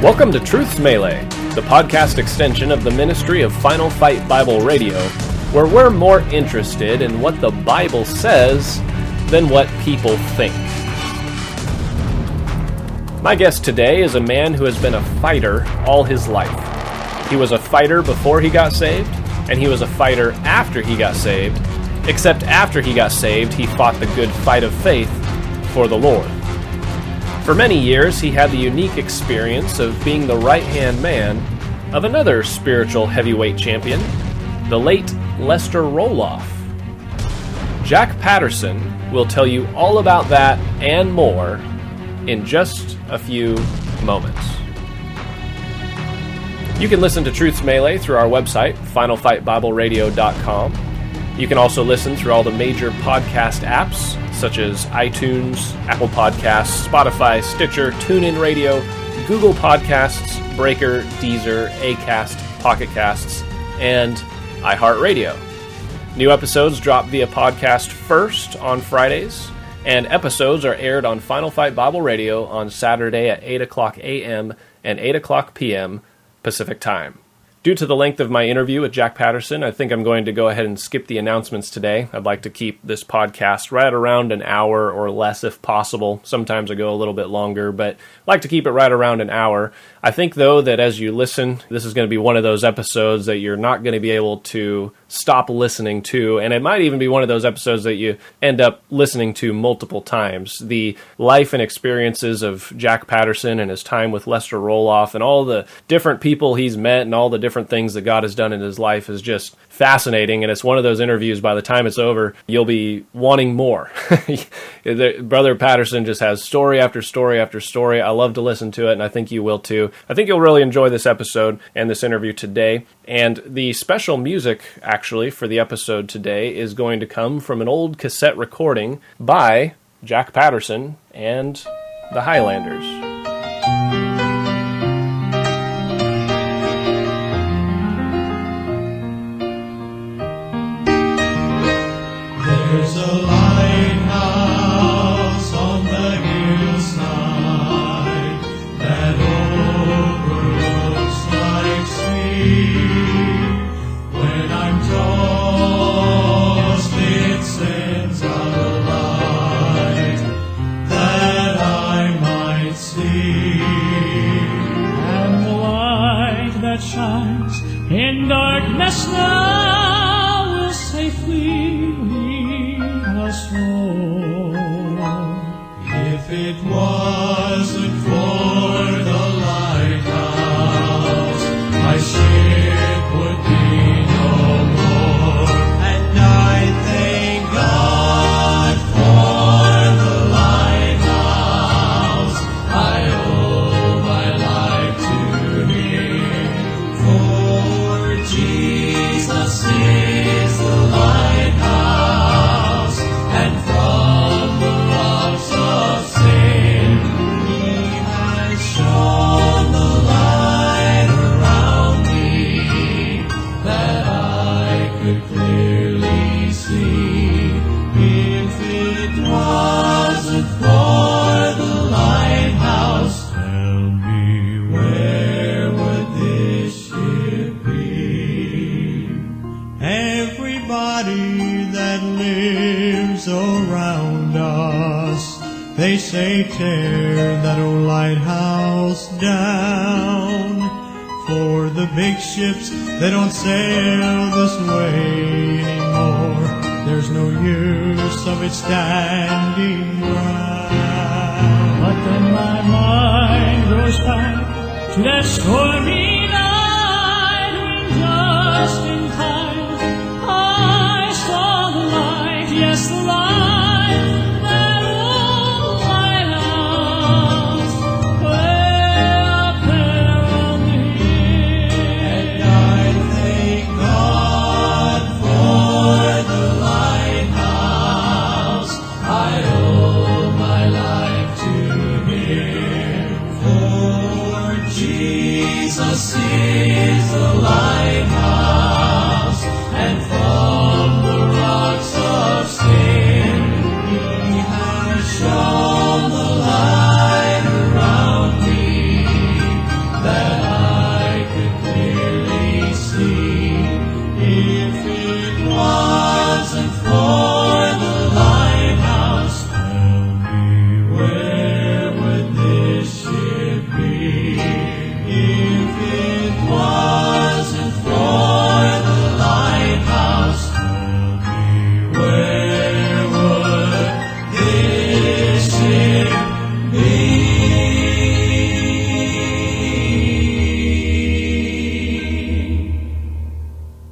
Welcome to Truth's Melee, the podcast extension of the ministry of Final Fight Bible Radio, where we're more interested in what the Bible says than what people think. My guest today is a man who has been a fighter all his life. He was a fighter before he got saved, and he was a fighter after he got saved, except after he got saved, he fought the good fight of faith for the Lord. For many years, he had the unique experience of being the right-hand man of another spiritual heavyweight champion, the late Lester Roloff. Jack Patterson will tell you all about that and more in just a few moments. You can listen to Truth's Melee through our website, finalfightbibleradio.com. You can also listen through all the major podcast apps, such as iTunes, Apple Podcasts, Spotify, Stitcher, TuneIn Radio, Google Podcasts, Breaker, Deezer, Acast, Pocket Casts, and iHeartRadio. New episodes drop via podcast first on Fridays, and episodes are aired on Final Fight Bible Radio on Saturday at 8 o'clock a.m. and 8 o'clock p.m. Pacific Time. Due to the length of my interview with Jack Patterson, I think I'm going to go ahead and skip the announcements today. I'd like to keep this podcast right around an hour or less if possible. Sometimes I go a little bit longer, but I like to keep it right around an hour. I think, though, that as you listen, this is going to be one of those episodes that you're not going to be able to stop listening to, and it might even be one of those episodes that you end up listening to multiple times. The life and experiences of Jack Patterson and his time with Lester Roloff and all the different people he's met and all the different things that God has done in his life is just fascinating, and it's one of those interviews, by the time it's over, you'll be wanting more. Brother Patterson just has story after story after story. I love to listen to it, and I think you will too. I think you'll really enjoy this episode and this interview today. And the special music, actually, for the episode today is going to come from an old cassette recording by Jack Patterson and the Highlanders. There's a lighthouse on the hillside that overlooks life's sea. When I'm tossed, it sends out a light that I might see. And the light that shines in darkness now will safely if it wasn't for the lighthouse, my ship would be no more. And I thank God for the lighthouse. I owe my life to Him, for Jesus is the lighthouse, and from the rocks of sin He has shone the light around me, that I could clearly see. If it wasn't for the lighthouse, tell me, where would this ship be? Everybody that lives around us, they say, tear that old lighthouse down. For the big ships, they don't sail this way anymore. There's no use of it standing ground. But then my mind goes back to that stormy night when just in time I saw the light, yes, the light, that old lighthouse way up there on the hill. And I thank God for the lighthouse. I owe my life to Him, for Jesus is the lighthouse, and from the rocks of sin He has shone the light around me,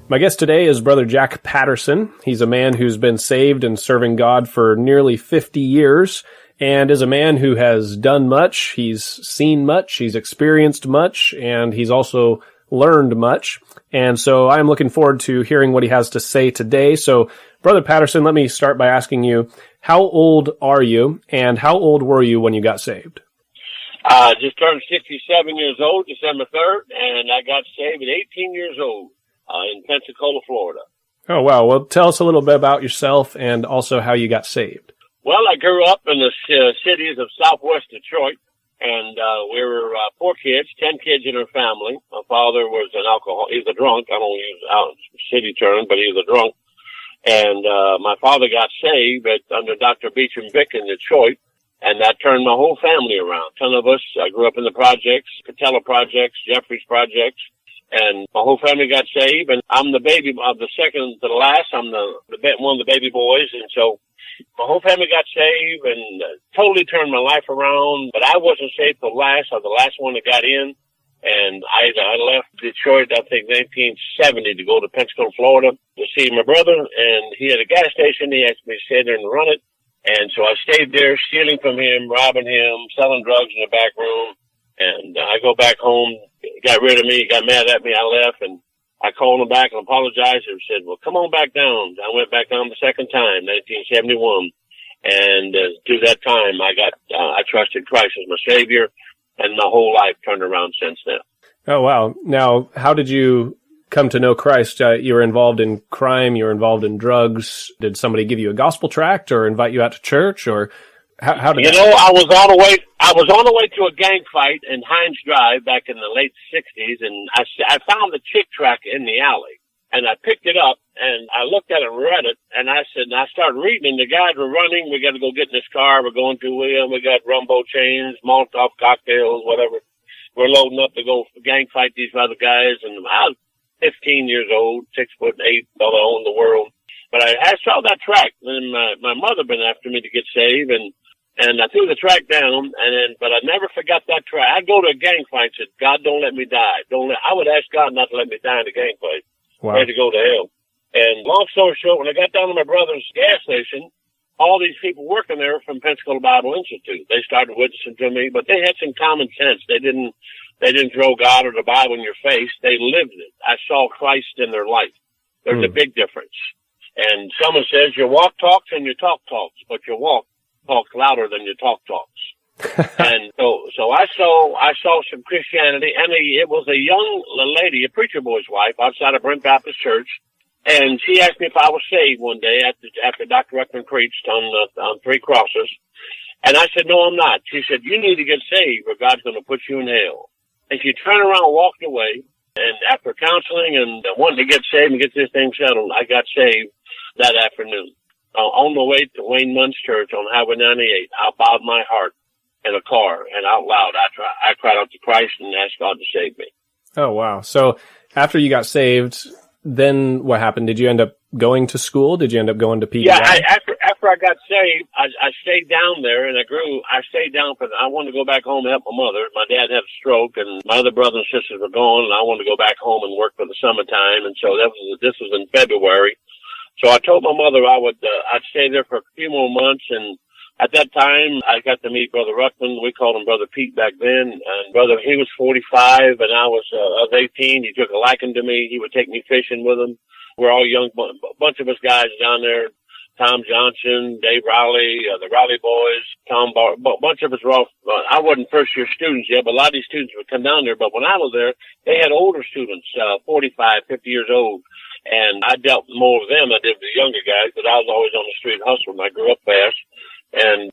My guest today is Brother Jack Patterson. He's a man who's been saved and serving God for nearly 50 years and is a man who has done much. He's seen much, he's experienced much, and he's also learned much. And so I'm looking forward to hearing what he has to say today. So, Brother Patterson, let me start by asking you, how old are you, and how old were you when you got saved? Just turned 67 years old, December 3rd, and I got saved at 18 years old. In Pensacola, Florida. Oh, wow. Well, tell us a little bit about yourself and also how you got saved. Well, I grew up in the cities of southwest Detroit, and we were 4 kids, 10 kids in our family. My father was an alcoholic. He was a drunk. I don't use city term, but he was a drunk. And my father got saved under Dr. Beecham Vick in Detroit, and that turned my whole family around. 10 of us. I grew up in the projects, Catella projects, Jeffries projects. And my whole family got saved, and I'm the baby of the second to the last. I'm one of the baby boys, and so my whole family got saved and totally turned my life around. But I wasn't saved till last. I was the last one that got in, and I left Detroit, I think, 1970 to go to Pensacola, Florida to see my brother, and he had a gas station. He asked me to stay there and run it, and so I stayed there, stealing from him, robbing him, selling drugs in the back room. And I go back home, got rid of me, got mad at me, I left, and I called him back and apologized and said, well, come on back down. I went back down the second time, 1971. And through that time, I trusted Christ as my Savior, and my whole life turned around since then. Oh, wow. Now, how did you come to know Christ? You were involved in crime, you were involved in drugs. Did somebody give you a gospel tract or invite you out to church, or how did I was on the way to a gang fight in Hines Drive back in the late 60s, and I found the chick tract in the alley, and I picked it up, and I looked at it and read it, and I started reading, and the guys were running. We got to go get in this car. We're going to William. We got Rumbo chains, Molotov cocktails, whatever. We're loading up to go gang fight these other guys, and I was 15 years old, 6'8", fella owned the world. But I saw that tract, and my mother been after me to get saved, and I threw the track down, but I never forgot that track. I'd go to a gang fight and said, God, don't let me die. I would ask God not to let me die in the gang fight. Wow. I had to go to hell. And long story short, when I got down to my brother's gas station, all these people working there from Pensacola Bible Institute, they started witnessing to me, but they had some common sense. They didn't throw God or the Bible in your face. They lived it. I saw Christ in their life. There's a big difference. And someone says your walk talks and your talk talks, but your walk talks louder than your talks. And so I saw some Christianity, and it was a young lady, a preacher boy's wife, outside of Brent Baptist Church, and she asked me if I was saved one day after Dr. Ruckman preached on 3 crosses, and I said, no, I'm not. She said, you need to get saved, or God's going to put you in hell. And she turned around and walked away, and after counseling and wanting to get saved and get this thing settled, I got saved that afternoon. On the way to Wayne Munn's church on Highway 98, I bowed my heart in a car, and out loud, I cried out to Christ and asked God to save me. Oh, wow. So after you got saved, then what happened? Did you end up going to school? Did you end up going to PBI? Yeah, after I got saved, I stayed down there, and I stayed down I wanted to go back home and help my mother. My dad had a stroke, and my other brothers and sisters were gone, and I wanted to go back home and work for the summertime, and so this was in February. So I told my mother I'd stay there for a few more months, and at that time I got to meet Brother Ruckman. We called him Brother Pete back then, and he was 45 and I was 18. He took a liking to me. He would take me fishing with him. We're all young, bunch of us guys down there. Tom Johnson, Dave Rowley, the Rowley boys, Tom Bar, a bunch of us were all, I wasn't first year students yet, but a lot of these students would come down there. But when I was there, they had older students, 45, 50 years old. And I dealt more with them than I did with the younger guys, but I was always on the street hustling. I grew up fast.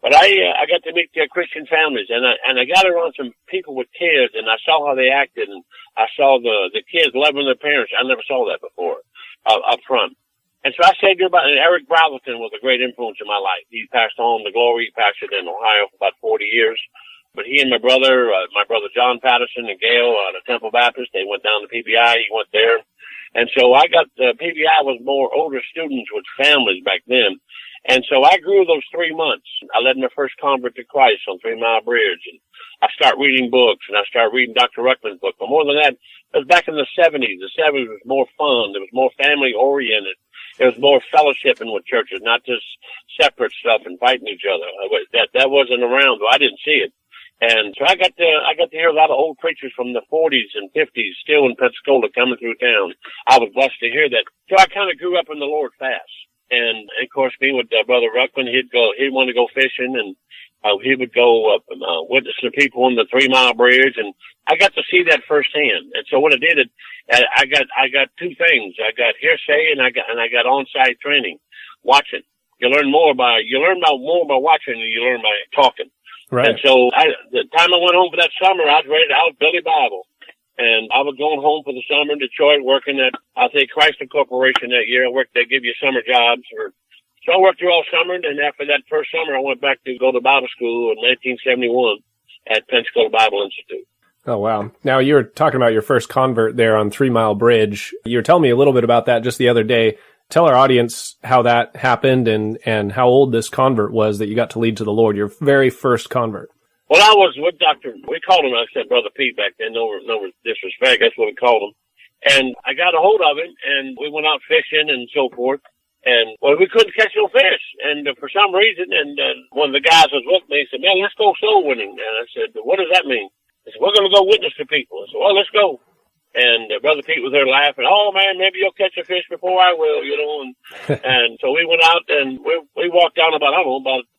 But I got to meet their Christian families, and I got around some people with kids, and I saw how they acted, and I saw the kids loving their parents. I never saw that before, up front. And so I said goodbye, and Eric Brotherton was a great influence in my life. He passed on to glory. He pastored in Ohio for about 40 years. But he and my brother John Patterson and Gail, the Temple Baptist, they went down to PBI. He went there. And so I got, PBI was more older students with families back then. And so I grew those 3 months. I led my first convert to Christ on 3 Mile Bridge. And I started reading books, and I started reading Dr. Ruckman's book. But more than that, it was back in the 70s. The 70s was more fun. It was more family-oriented. It was more fellowshipping with churches, not just separate stuff and fighting each other. That wasn't around, though I didn't see it. And so I got to hear a lot of old preachers from the 40s and 50s still in Pensacola coming through town. I was blessed to hear that. So I kind of grew up in the Lord fast. And of course, being with Brother Ruckman, he'd want to go fishing, and he would go witness to people on the 3 Mile Bridge, and I got to see that firsthand. And so what I did, I got two things. I got hearsay, and I got on-site training, watching. You learn more by watching than you learn by talking. Right. And so the time I went home for that summer, I was Billy Bible. And I was going home for the summer in Detroit, working at, I think, Chrysler Corporation that year. They give you summer jobs. So I worked through all summer, and after that first summer, I went back to go to Bible school in 1971 at Pensacola Bible Institute. Oh, wow. Now, you were talking about your first convert there on 3 Mile Bridge. You were telling me a little bit about that just the other day. Tell our audience how that happened and how old this convert was that you got to lead to the Lord, your very first convert. Well, I was with we called him, I said Brother Pete back then, no disrespect, that's what we called him. And I got a hold of him, and we went out fishing and so forth. And, well, we couldn't catch no fish. And for some reason, one of the guys was with me, he said, man, let's go soul winning. And I said, what does that mean? He said, we're going to go witness to people. I said, well, let's go. And Brother Pete was there laughing. Oh, man, maybe you'll catch a fish before I will, And, and so we went out, and we walked down about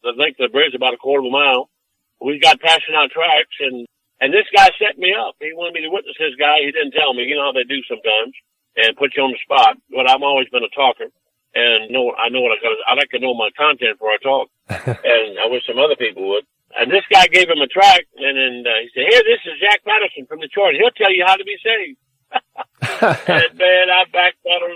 the length of the bridge, about a quarter of a mile. We got passing out tracks, and this guy set me up. He wanted me to witness this guy. He didn't tell me. You know how they do sometimes, and put you on the spot. But I've always been a talker, and I know what I like to know my content before I talk. And I wish some other people would. And this guy gave him a track, and then he said, "Here, this is Jack Patterson from Detroit. He'll tell you how to be saved." And man, I backpedaled.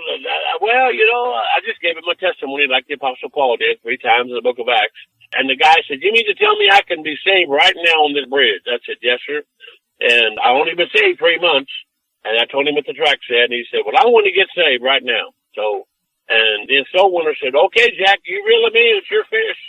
Well, I just gave him a testimony like the Apostle Paul did 3 times in the book of Acts. And the guy said, "You mean to tell me I can be saved right now on this bridge?" I said, "Yes, sir." And I only been saved 3 months. And I told him what the track said. And he said, "Well, I want to get saved right now." So, and the soul winner said, "Okay, Jack, you reel him in. It's your fish,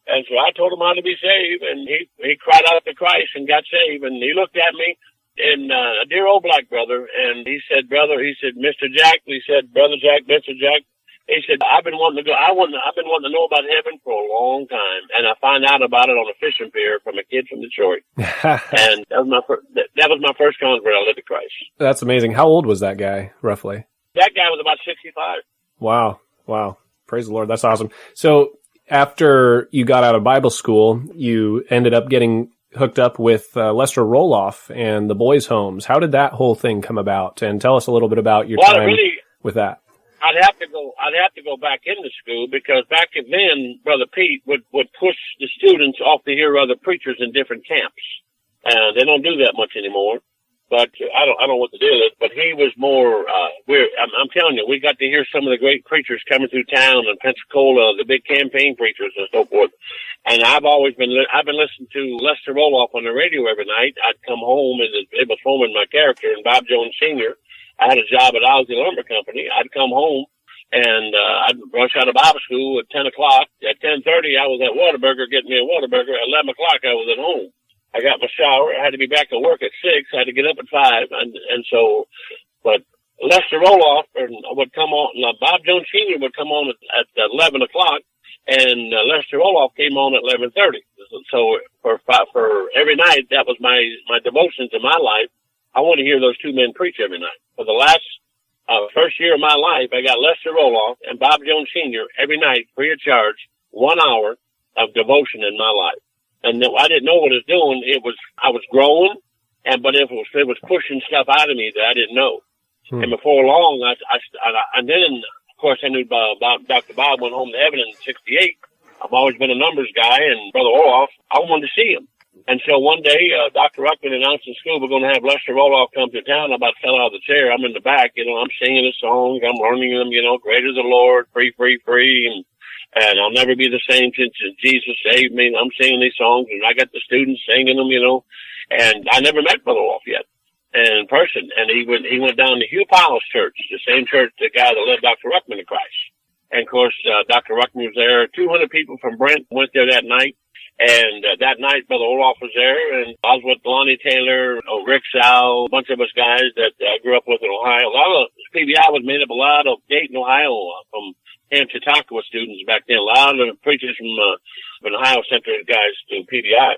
And so I told him how to be saved. And he cried out to Christ and got saved. And he looked at me, and a dear old black brother. And he said, "Mr. Jack," he said, "Brother Jack, Mr. Jack." He said, "I've been wanting to go. I've been wanting to know about heaven for a long time, and I found out about it on a fishing pier from a kid from Detroit." And that was my first convert. I led to Christ. That's amazing. How old was that guy, roughly? That guy was about 65. Wow. Praise the Lord. That's awesome. So after you got out of Bible school, you ended up getting hooked up with Lester Roloff and the boys' homes. How did that whole thing come about? And tell us a little bit about your time with that. I'd have to go back into school, because back then, Brother Pete would push the students off to hear other preachers in different camps. And they don't do that much anymore. But I don't know what the deal is, but he was more, I'm telling you, we got to hear some of the great preachers coming through town in Pensacola, the big campaign preachers and so forth. And I've been listening to Lester Roloff on the radio every night. I'd come home, and it was forming my character, and Bob Jones Sr. I had a job at Owsley Lumber Company. I'd come home, and I'd rush out of Bible school at 10 o'clock. At 10:30, I was at Whataburger getting me a Whataburger. At 11 o'clock, I was at home. I got my shower. I had to be back at work at 6. I had to get up at 5. And so, but Lester Roloff would come on. Bob Jones Sr. would come on at 11 o'clock, and Lester Roloff came on at 11:30. So for every night, that was my devotions in my life. I want to hear those two men preach every night. For the last first year of my life, I got Lester Roloff and Bob Jones Sr. every night, free of charge, 1 hour of devotion in my life. And I didn't know what it was doing. I was growing, but it was pushing stuff out of me that I didn't know. And before long, and then, of course, I knew about Dr. Bob went home to heaven in 68. I've always been a numbers guy, and Brother Roloff, I wanted to see him. And so one day, Dr. Ruckman announced in school, we're going to have Lester Roloff come to town. I'm about to fell out of the chair. I'm in the back, I'm singing the songs. I'm learning them, Great is the Lord, free, free, free. And I'll never be the same since Jesus saved me. I'm singing these songs, and I got the students singing them, And I never met Brother Roloff yet in person. And he went down to Hugh Powell's church, the same church, the guy that led Dr. Ruckman to Christ. And, of course, Dr. Ruckman was there. 200 people from Brent went there that night. And that night, Brother Olaf was there, and I was with Lonnie Taylor, Rick Sal, a bunch of us guys that I grew up with in Ohio. A lot of PBI was made up a lot of Dayton, Ohio, from Chautauqua students back then. A lot of preachers from Ohio sent their guys to PBI.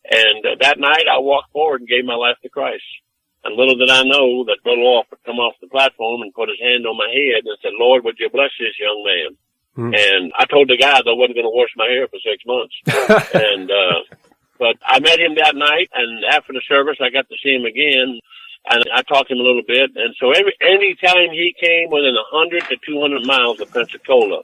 And that night, I walked forward and gave my life to Christ. And little did I know that Brother Olaf would come off the platform and put his hand on my head and said, "Lord, would you bless this young man?" And I told the guys I wasn't going to wash my hair for 6 months. But I met him that night, and after the service, I got to see him again, and I talked to him a little bit. And so any time he came within 100 to 200 miles of Pensacola,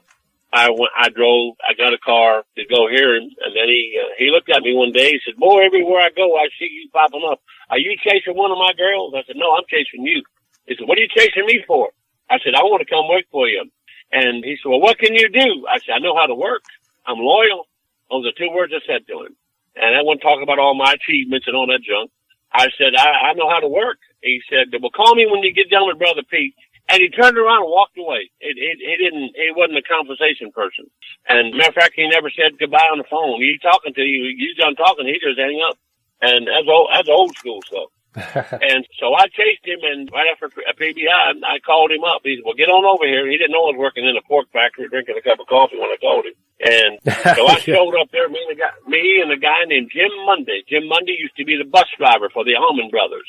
I got a car to go hear him. And then he looked at me one day. He said, "Boy, everywhere I go, I see you popping up. Are you chasing one of my girls?" I said, "No, I'm chasing you." He said, "What are you chasing me for?" I said, "I want to come work for you." And he said, "Well, what can you do?" I said, "I know how to work. I'm loyal." Those are 2 words I said to him. And I wouldn't talk about all my achievements and all that junk. I said, I know how to work. He said, "Well, call me when you get done with Brother Pete." And he turned around and walked away. He wasn't a conversation person. And matter of fact, he never said goodbye on the phone. He's talking to you. You done talking, he just hang up. And that's old school stuff. And so I chased him, and right after PBI, I called him up. He said, "Well, get on over here." He didn't know I was working in a pork factory, drinking a cup of coffee when I called him. And so I showed up there, me and a guy named Jim Munday. Jim Munday used to be the bus driver for the Allman Brothers.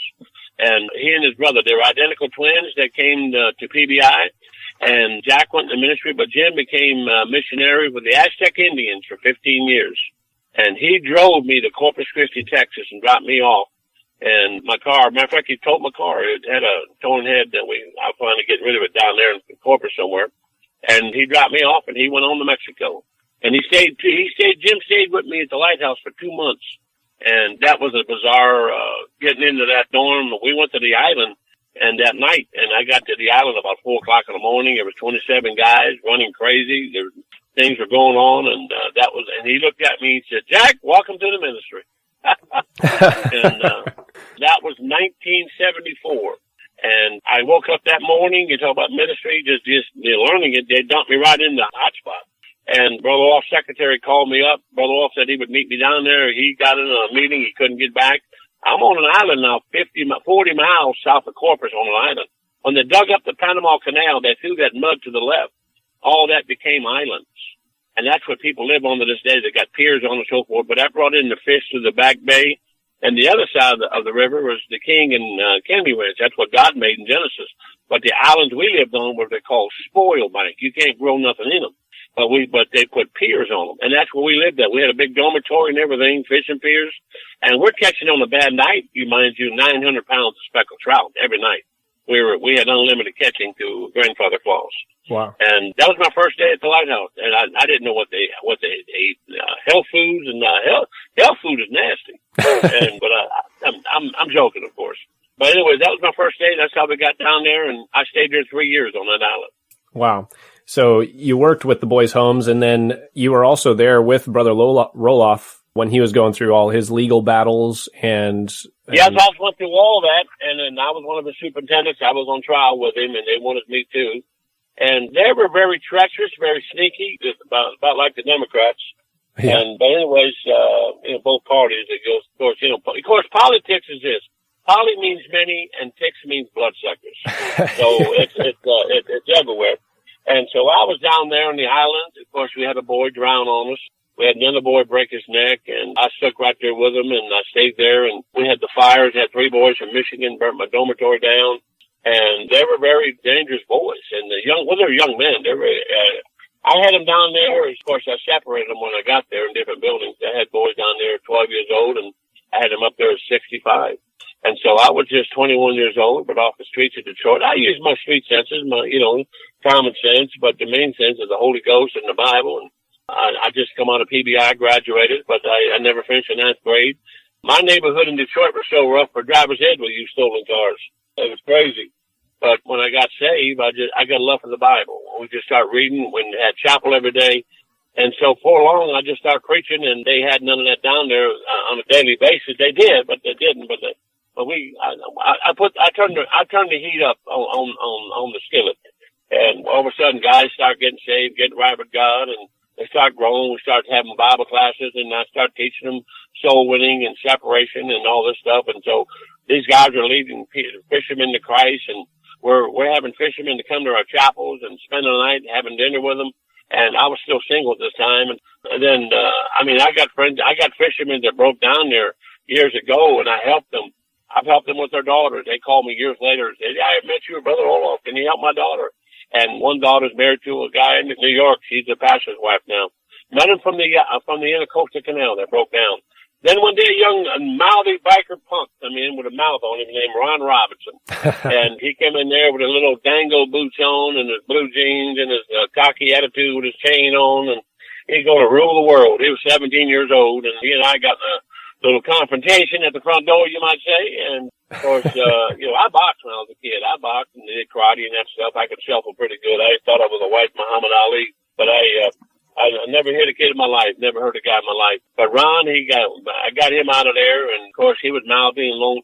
And he and his brother, they were identical twins that came to PBI. And Jack went in the ministry, but Jim became a missionary with the Aztec Indians for 15 years. And he drove me to Corpus Christi, Texas, and dropped me off. And my car, matter of fact, he towed my car. It had a torn head that I finally get rid of it down there in Corpus somewhere. And he dropped me off, and he went on to Mexico. And Jim stayed with me at the lighthouse for 2 months. And that was a bizarre, getting into that dorm. We went to the island, and that night, and I got to the island about 4:00 in the morning. There was 27 guys running crazy. Things were going on, and and he looked at me and said, "Jack, welcome to the ministry." And that was 1974. And I woke up that morning, you talk about ministry, just learning it. They dumped me right in the hot spot. And Brother Wolf's secretary called me up. Brother Wolf said he would meet me down there. He got in a meeting. He couldn't get back. I'm on an island now, 40 miles south of Corpus on an island. When they dug up the Panama Canal, they threw that mud to the left. All that became islands. And that's what people live on to this day. They got piers on and so forth. But that brought in the fish through the back bay. And the other side of the river was the King and Kennedy Ranch. That's what God made in Genesis. But the islands we lived on were they called spoil bank. You can't grow nothing in them. But they put piers on them. And that's where we lived at. We had a big dormitory and everything, fishing piers. And we're catching on a bad night, 900 pounds of speckled trout every night. We had unlimited catching to Grandfather Claus. Wow. And that was my first day at the lighthouse. And I didn't know what they ate. Health foods and health food is nasty. But I'm joking, of course. But anyway, that was my first day. That's how we got down there. And I stayed there 3 years on that island. Wow. So you worked with the boys' homes, and then you were also there with Brother Roloff when he was going through all his legal battles. Yes, I went through all that, and then I was one of the superintendents. I was on trial with him, and they wanted me too. And they were very treacherous, very sneaky, just about like the Democrats. Yeah. But anyways, both parties, it goes, of course, politics is this. Poly means many, and ticks means bloodsuckers. So it's everywhere. And so I was down there on the island. Of course, we had a boy drown on us. We had another boy break his neck, and I stuck right there with him, and I stayed there. And we had the fires. Had 3 boys from Michigan burnt my dormitory down, and they were very dangerous boys. And they were young men. They were. I had them down there. Of course, I separated them when I got there in different buildings. I had boys down there 12 years old, and I had them up there at 65. And so I was just 21 years old, but off the streets of Detroit. I used my street senses, my, common sense, but the main sense is the Holy Ghost and the Bible. And I just come out of PBI, graduated, but I never finished the 9th grade. My neighborhood in Detroit was so rough for driver's ed with you stolen cars. It was crazy. But when I got saved, I got a love for the Bible. We just started reading. We had chapel every day. And so for long, I just started preaching, and they had none of that down there on a daily basis. They did, but they didn't. But I turned the heat up on the skillet, And all of a sudden, guys start getting saved, getting right with God, and they start growing. We start having Bible classes, and I start teaching them soul winning and separation and all this stuff. And so these guys are leading fishermen to Christ, and we're having fishermen to come to our chapels and spend the night having dinner with them. And I was still single at this time. And then, I got friends, I got fishermen that broke down there years ago, and I helped them. I've helped them with their daughters. They called me years later and said, "Yeah, I met you, Brother Olaf. Can you help my daughter?" And one daughter's married to a guy in New York. She's a pastor's wife now. Met him from the Intercoastal Canal that broke down. Then one day, a young, mouthy biker punk come in with a mouth on him named Ron Robinson. And he came in there with a little dango boots on and his blue jeans and his cocky attitude with his chain on. And he's going to rule the world. He was 17 years old, and he and I got a little confrontation at the front door, you might say. And, of course, I boxed when I was a kid. I boxed and did karate and that stuff. I could shuffle pretty good. I thought I was a white Muhammad Ali, but I never hit a kid in my life, never hurt a guy in my life. But Ron, I got him out of there, and of course he was mouthy and low.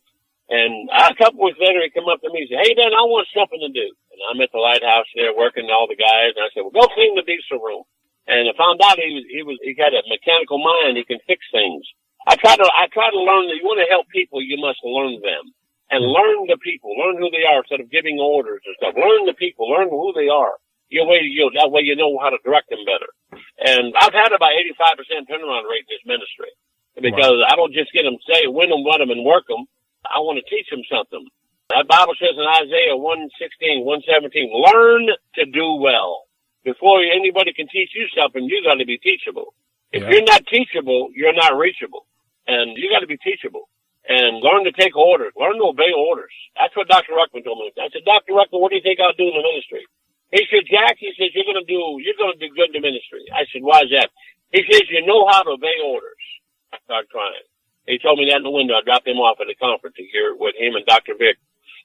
And a couple weeks later, he come up to me and said, "Hey, Dan, I want something to do." And I'm at the lighthouse there working with all the guys, and I said, "Well, go clean the diesel room." And I found out he got a mechanical mind. He can fix things. I try to learn that you want to help people, you must learn them. And learn the people, learn who they are instead of giving orders and stuff. Learn the people, learn who they are. That way you know how to direct them better. And I've had about 85% turnaround rate in this ministry because I don't just get them win them, run them, and work them. I want to teach them something. That Bible says in Isaiah 1:16, 1:17, learn to do well. Before anybody can teach you something, you got to be teachable. If you're not teachable, you're not reachable. And you got to be teachable. And learn to take orders. Learn to obey orders. That's what Dr. Ruckman told me. I said, "Dr. Ruckman, what do you think I'll do in the ministry?" He said, "Jack," he says, you're going to do good in the ministry." I said, "Why is that?" He says, "You know how to obey orders." I started crying. He told me that in the window. I dropped him off at a conference here with him and Dr. Vic.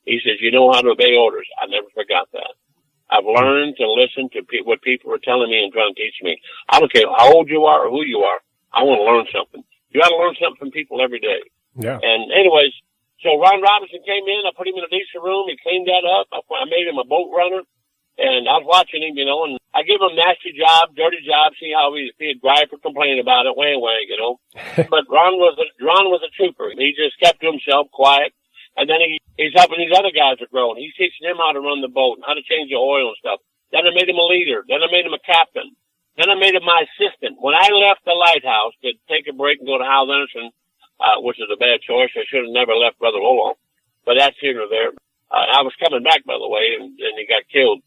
He says, "You know how to obey orders." I never forgot that. I've learned to listen to what people are telling me and trying to teach me. I don't care how old you are or who you are. I want to learn something. You got to learn something from people every day. Yeah. And anyways, so Ron Robinson came in. I put him in a decent room. He cleaned that up. I made him a boat runner. And I was watching him, and I gave him a nasty job, dirty job, see how he'd gripe or complain about it, wang. But Ron was a trooper. He just kept to himself, quiet. And then he's helping these other guys that grow, and he's teaching them how to run the boat and how to change the oil and stuff. Then I made him a leader. Then I made him a captain. Then I made him my assistant. When I left the lighthouse to take a break and go to Hal Anderson, which is a bad choice, I should have never left Brother Olaf, but that's here or there. I was coming back, by the way, and he got killed.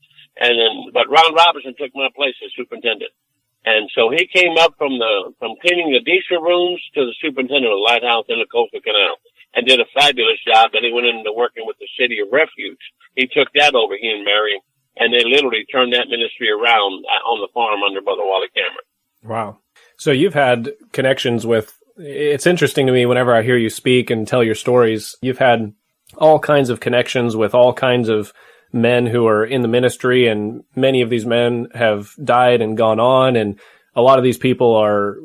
But Ron Robinson took my place as superintendent. And so he came up from cleaning the diesel rooms to the superintendent of the lighthouse in the Coastal Canal and did a fabulous job. Then he went into working with the City of Refuge. He took that over, he and Mary, and they literally turned that ministry around on the farm under Brother Wally Cameron. Wow. So you've had connections with, it's interesting to me whenever I hear you speak and tell your stories, you've had all kinds of connections with all kinds of men who are in the ministry, and many of these men have died and gone on, and a lot of these people are,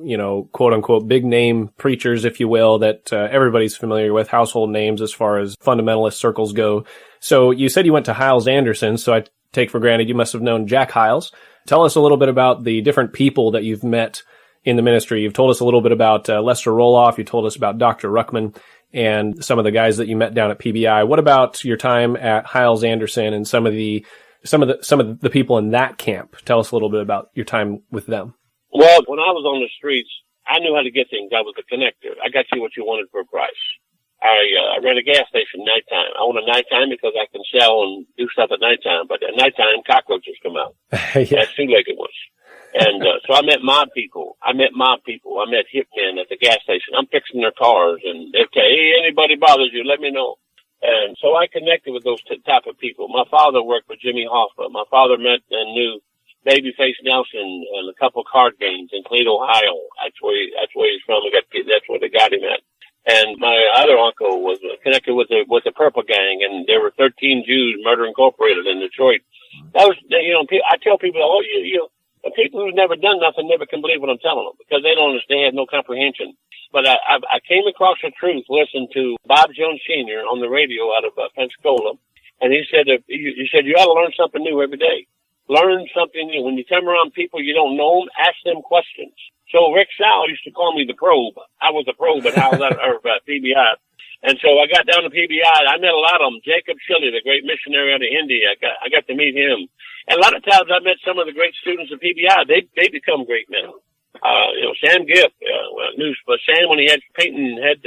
quote unquote, big name preachers, if you will, that everybody's familiar with, household names as far as fundamentalist circles go. So you said you went to Hyles Anderson, so I take for granted you must have known Jack Hyles. Tell us a little bit about the different people that you've met in the ministry. You've told us a little bit about Lester Roloff. You told us about Dr. Ruckman and some of the guys that you met down at PBI. What about your time at Hyles Anderson and some of the people in that camp? Tell us a little bit about your time with them. Well, when I was on the streets, I knew how to get things. I was a connector. I got you what you wanted for a price. I ran a gas station nighttime. I own a nighttime because I can sell and do stuff at nighttime. But at nighttime, cockroaches come out. Yeah. That's two-legged ones. And so I met mob people. I met hitmen at the gas station. I'm fixing their cars, and they'll say, "Hey, anybody bothers you, let me know." And so I connected with those type of people. My father worked with Jimmy Hoffa. My father met and knew Babyface Nelson and a couple of card games in Toledo, Ohio. That's where he's from. That's where they got him at. And my other uncle was connected with the Purple Gang, and there were 13 Jews, Murder Incorporated in Detroit. That was, I tell people, the people who've never done nothing never can believe what I'm telling them because they don't understand, they have no comprehension. But I came across the truth, listened to Bob Jones Sr. on the radio out of Pensacola, and he said, you ought to learn something new every day. learn something. When you come around people you don't know them, ask them questions. So Rick Sal used to call me the probe. I was the probe at PBI. And so I got down to PBI. I met a lot of them. Jacob Shilley, the great missionary out of India. I got to meet him. And a lot of times I met some of the great students at PBI. They become great men. Sam Gipp, but Sam, when he had painting, had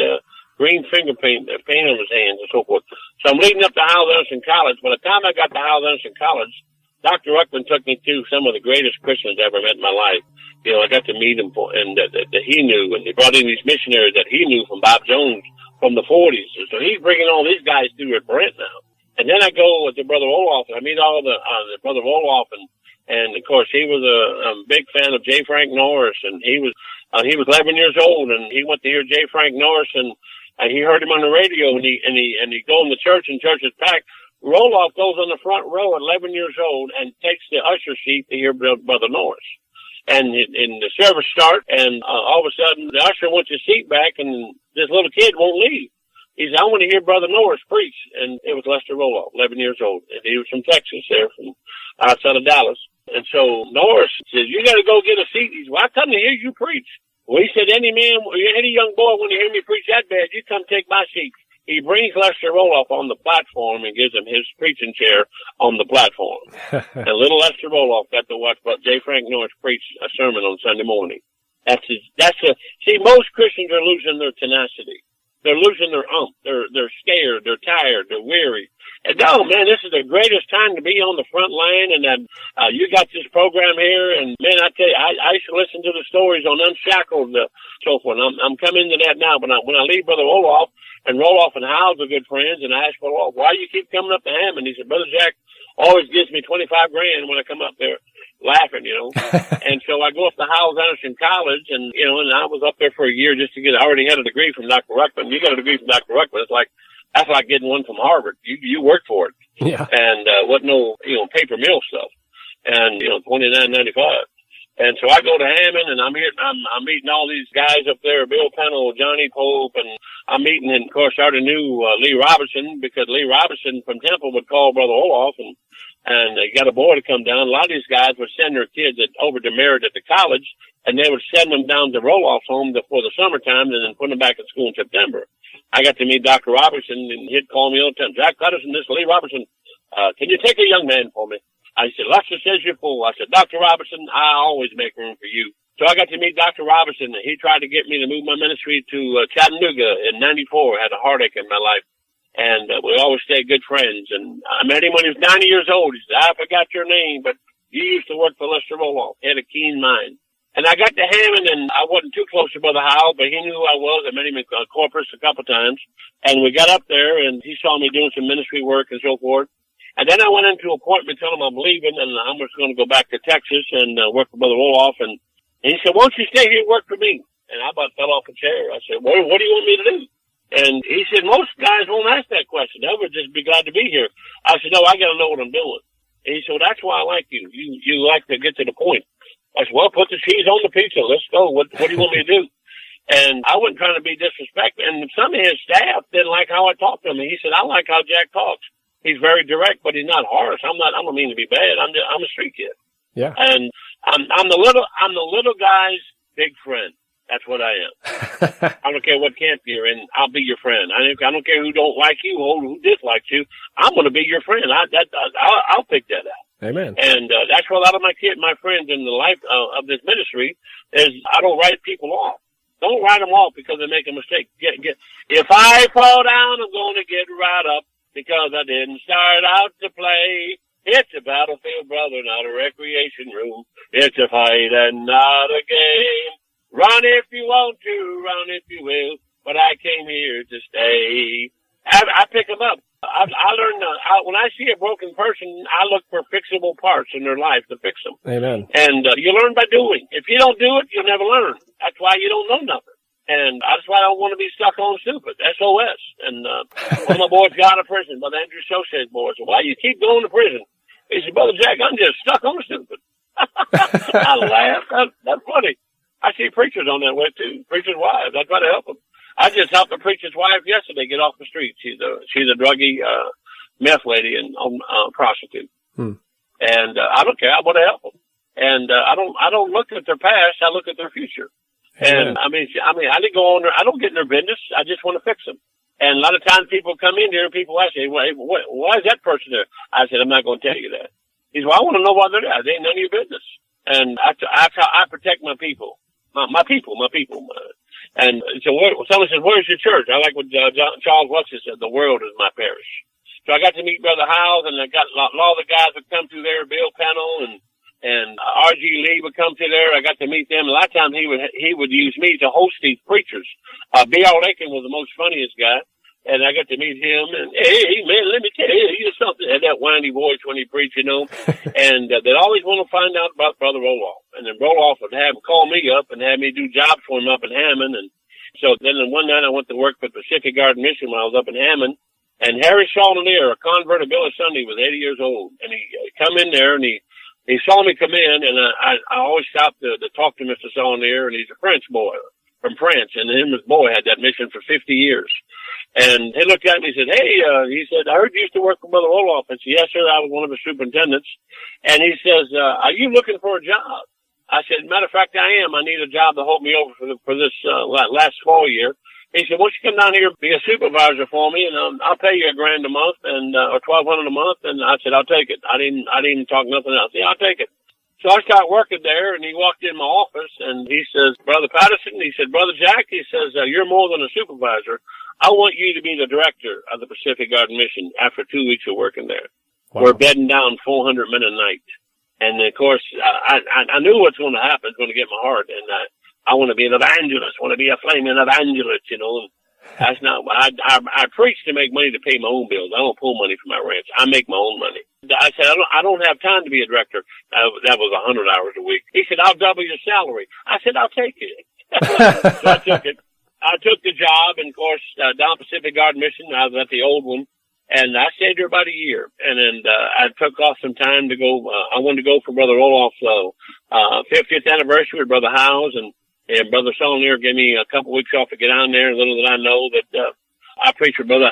green finger paint on his hands and so forth. So I'm leading up to Howell Anderson College. By the time I got to Howell Anderson College, Dr. Ruckman took me to some of the greatest Christians I ever met in my life. I got to meet him, and that he knew, and he brought in these missionaries that he knew from Bob Jones from the 40s. And so he's bringing all these guys through at Brent now. And then I go with the Brother Olaf, and I meet all the Brother Olaf, and of course he was a big fan of J. Frank Norris, and he was 11 years old, and he went to hear J. Frank Norris, and he heard him on the radio, and he go in the church, and church is packed. Roloff goes on the front row at 11 years old and takes the usher seat to hear Brother Norris. And the service start, and all of a sudden the usher wants his seat back, and this little kid won't leave. He said, "I want to hear Brother Norris preach." And it was Lester Roloff, 11 years old. And he was from Texas, there from outside of Dallas. And so Norris says, "You got to go get a seat." He said, "Well, I come to hear you preach." Well, he said, any young boy, when you hear me preach that bad, you come take my seat. He brings Lester Roloff on the platform and gives him his preaching chair on the platform. And little Lester Roloff got to watch J. Frank Norris preach a sermon on Sunday morning. See, most Christians are losing their tenacity. They're losing their They're scared. They're tired. They're weary. And no, man, this is the greatest time to be on the front line. And then you got this program here, and man, I tell you, I used to listen to the stories on Unshackled, so forth. I'm coming to that now. But when I leave Brother Roloff, and Roloff and Howells are good friends, and I asked Roloff, "Why do you keep coming up to Hammond?" He said, "Brother Jack always gives me $25 grand when I come up there," laughing, And so I go up to Howell Anderson College, and I was up there for a year just to I already had a degree from Dr. Ruckman. You got a degree from Dr. Ruckman. That's like getting one from Harvard. You worked for it. Yeah. And wasn't no paper mill stuff. And $29.95. And so I go to Hammond, and I'm meeting all these guys up there, Bill Pennell, Johnny Pope, and I'm meeting, and of course I already knew Lee Robinson, because Lee Robinson from Temple would call Brother Olaf, and they got a boy to come down. A lot of these guys would send their kids over to Merritt at the college, and they would send them down to Roloff's home for the summertime, and then put them back at school in September. I got to meet Dr. Robinson, and he'd call me all the time, "Jack Patterson, this is Lee Robinson. Can you take a young man for me?" I said, "Lester says you're full." I said, "Dr. Robinson, I always make room for you." So I got to meet Dr. Robinson, and he tried to get me to move my ministry to Chattanooga in '94. I had a heartache in my life, and we always stayed good friends. And I met him when he was 90 years old. He said, "I forgot your name, but you used to work for Lester Roloff." He had a keen mind. And I got to Hammond, and I wasn't too close to Brother Howell, but he knew who I was. I met him in Corpus a couple times. And we got up there, and he saw me doing some ministry work and so forth. And then I went into an appointment telling him I'm leaving, and I'm just going to go back to Texas and work for Brother Roloff. And he said, "Why don't you stay here and work for me?" And I about fell off a chair. I said, what do you want me to do? And he said, "Most guys won't ask that question. They would just be glad to be here." I said, "No, I got to know what I'm doing." And he said, "Well, that's why I like you. You like to get to the point." I said, "Well, put the cheese on the pizza. Let's go. What do you want me to do?" And I wasn't trying to be disrespectful. And some of his staff didn't like how I talked to him. And he said, "I like how Jack talks. He's very direct, but he's not harsh. I don't mean to be bad. I'm a street kid." Yeah. And I'm the little guy's big friend. That's what I am. I don't care what camp you're in. I'll be your friend. I don't care who don't like you or who dislikes you. I'm going to be your friend. I'll pick that out. Amen. And that's what a lot of my friends in the life of this ministry is. I don't write people off. Don't write them off because they make a mistake. If I fall down, I'm going to get right up because I didn't start out to play. It's a battlefield, brother, not a recreation room. It's a fight and not a game. Run if you want to, run if you will, but I came here to stay. I pick them up. I learned, when I see a broken person, I look for fixable parts in their life to fix them. Amen. And you learn by doing. If you don't do it, you'll never learn. That's why you don't know nothing. And that's why I don't want to be stuck on stupid. SOS. And one of my boys got out of prison, Brother Andrew Shosay's boy said, "Why you keep going to prison?" He said, "Brother Jack, I'm just stuck on stupid." I laughed. That's funny. I see preachers on that way too. Preachers' wives. I try to help them. I just helped a preacher's wife yesterday get off the street. She's a druggie, meth lady and prostitute. And I don't care. I want to help them. And I don't look at their past. I look at their future. Amen. And I mean, I didn't go on there. I don't get in their business. I just want to fix them. And a lot of times people come in here and people ask me, why is that person there? I said, I'm not going to tell you that. He said, well, I want to know why they're there. It ain't none of your business. And I protect my people. My people. And so someone says, where's your church? I like what Charles Wexler said, the world is my parish. So I got to meet Brother Howes, and I got a lot of the guys that come through there, Bill Pennell and R.G. Lee would come through there. I got to meet them. A lot of times he would use me to host these preachers. B.R. Lincoln was the most funniest guy, and I got to meet him. And hey, man, let me tell you something. Had that whiny voice when he preached, you know. And they'd always want to find out about Brother Roloff. And then Roloff would have him call me up and have me do jobs for him up in Hammond. And so then one night I went to work for Pacific Garden Mission when I was up in Hammond. And Harry Chalonier, a convert of Billy Sunday, was 80 years old. And he come in there and he saw me come in, and I always stopped to talk to Mr. Chalonier, and he's a French boy from France. And him and his boy had that mission for 50 years. And he looked at me and he said, hey, he said, I heard you used to work for Brother Roloff. And I said, yes, sir, I was one of his superintendents. And he says, are you looking for a job? I said, matter of fact, I am. I need a job to hold me over for this last fall year. He said, why don't you come down here and be a supervisor for me, and I'll pay you $1,000 a month or $1,200 a month. And I said, I'll take it. I didn't even talk nothing else. Yeah, I'll take it. So I started working there, and he walked in my office, and he says, Brother Patterson, he said, Brother Jack, he says, you're more than a supervisor. I want you to be the director of the Pacific Garden Mission after 2 weeks of working there. Wow. We're bedding down 400 men a night. And of course, I knew what's going to happen. It's going to get my heart. And I want to be an evangelist, want to be a flaming evangelist, you know. And that's not, I preach to make money to pay my own bills. I don't pull money from my ranch. I make my own money. I said, I don't have time to be a director. That was 100 hours a week. He said, I'll double your salary. I said, I'll take it. So I took it. I took the job, and of course, down Pacific Garden Mission, I was at the old one. And I stayed there about a year, and then I took off some time to go. I wanted to go for Brother Roloff's 50th anniversary with Brother Howes, and Brother Chalonier gave me a couple weeks off to get down there. And little did I know that I preached with Brother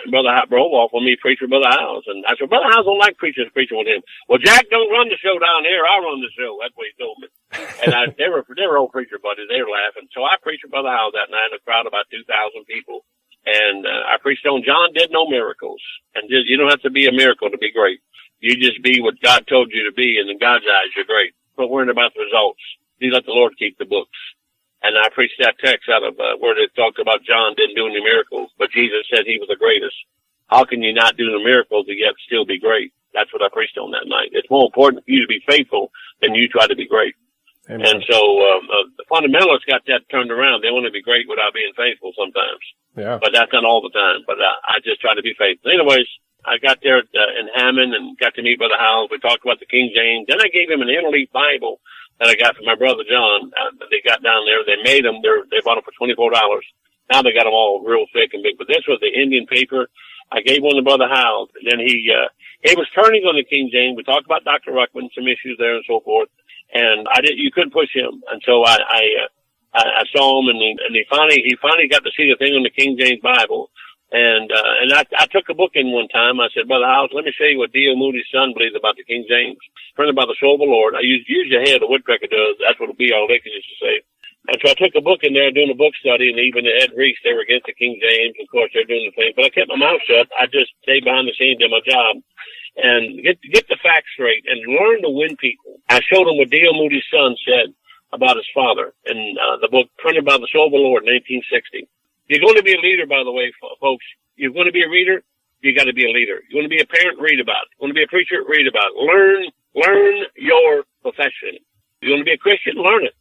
Roloff when me preached with Brother Howes. And I said, Brother Howes don't like preachers preaching with him. Well, Jack don't run the show down here. I run the show. That's what he told me. And they were old preacher buddies. They were laughing. So I preached with Brother Howes that night in a crowd of about 2,000 people. And I preached on John did no miracles. And just, you don't have to be a miracle to be great. You just be what God told you to be, and in God's eyes, you're great. But worrying about the results. You let the Lord keep the books. And I preached that text out of where it talked about John didn't do any miracles, but Jesus said he was the greatest. How can you not do the miracles and yet still be great? That's what I preached on that night. It's more important for you to be faithful than you try to be great. Amen. And so the fundamentalists got that turned around. They want to be great without being faithful sometimes. Yeah. But that's not all the time. But I just try to be faithful. Anyways, I got there in Hammond and got to meet Brother Howes. We talked about the King James. Then I gave him an interleaf Bible that I got from my brother John. They got down there. They made them. They bought them for $24. Now they got them all real thick and big. But this was the Indian paper. I gave one to Brother Howes. And then he was turning on the King James. We talked about Dr. Ruckman, some issues there and so forth. And you couldn't push him. And so I saw him, and he finally got to see the thing on the King James Bible. And I took a book in one time. I said, Brother Howes, let me show you what D.L. Moody's son believes about the King James. Printed by the soul of the Lord. I use your head, the woodpecker does. That's what B.R. Lincoln used to say. And so I took a book in there doing a book study, and even Ed Reese, they were against the King James. Of course, they're doing the thing. But I kept my mouth shut. I just stayed behind the scenes, did my job. And get the facts straight and learn to win people. I showed them what D.L. Moody's son said about his father in the book printed by the soul of the Lord in 1860. You're going to be a leader, by the way, folks. You're going to be a reader, you got to be a leader. You're going to be a parent, read about it. You're going to be a preacher, read about it. Learn your profession. You're going to be a Christian, learn it.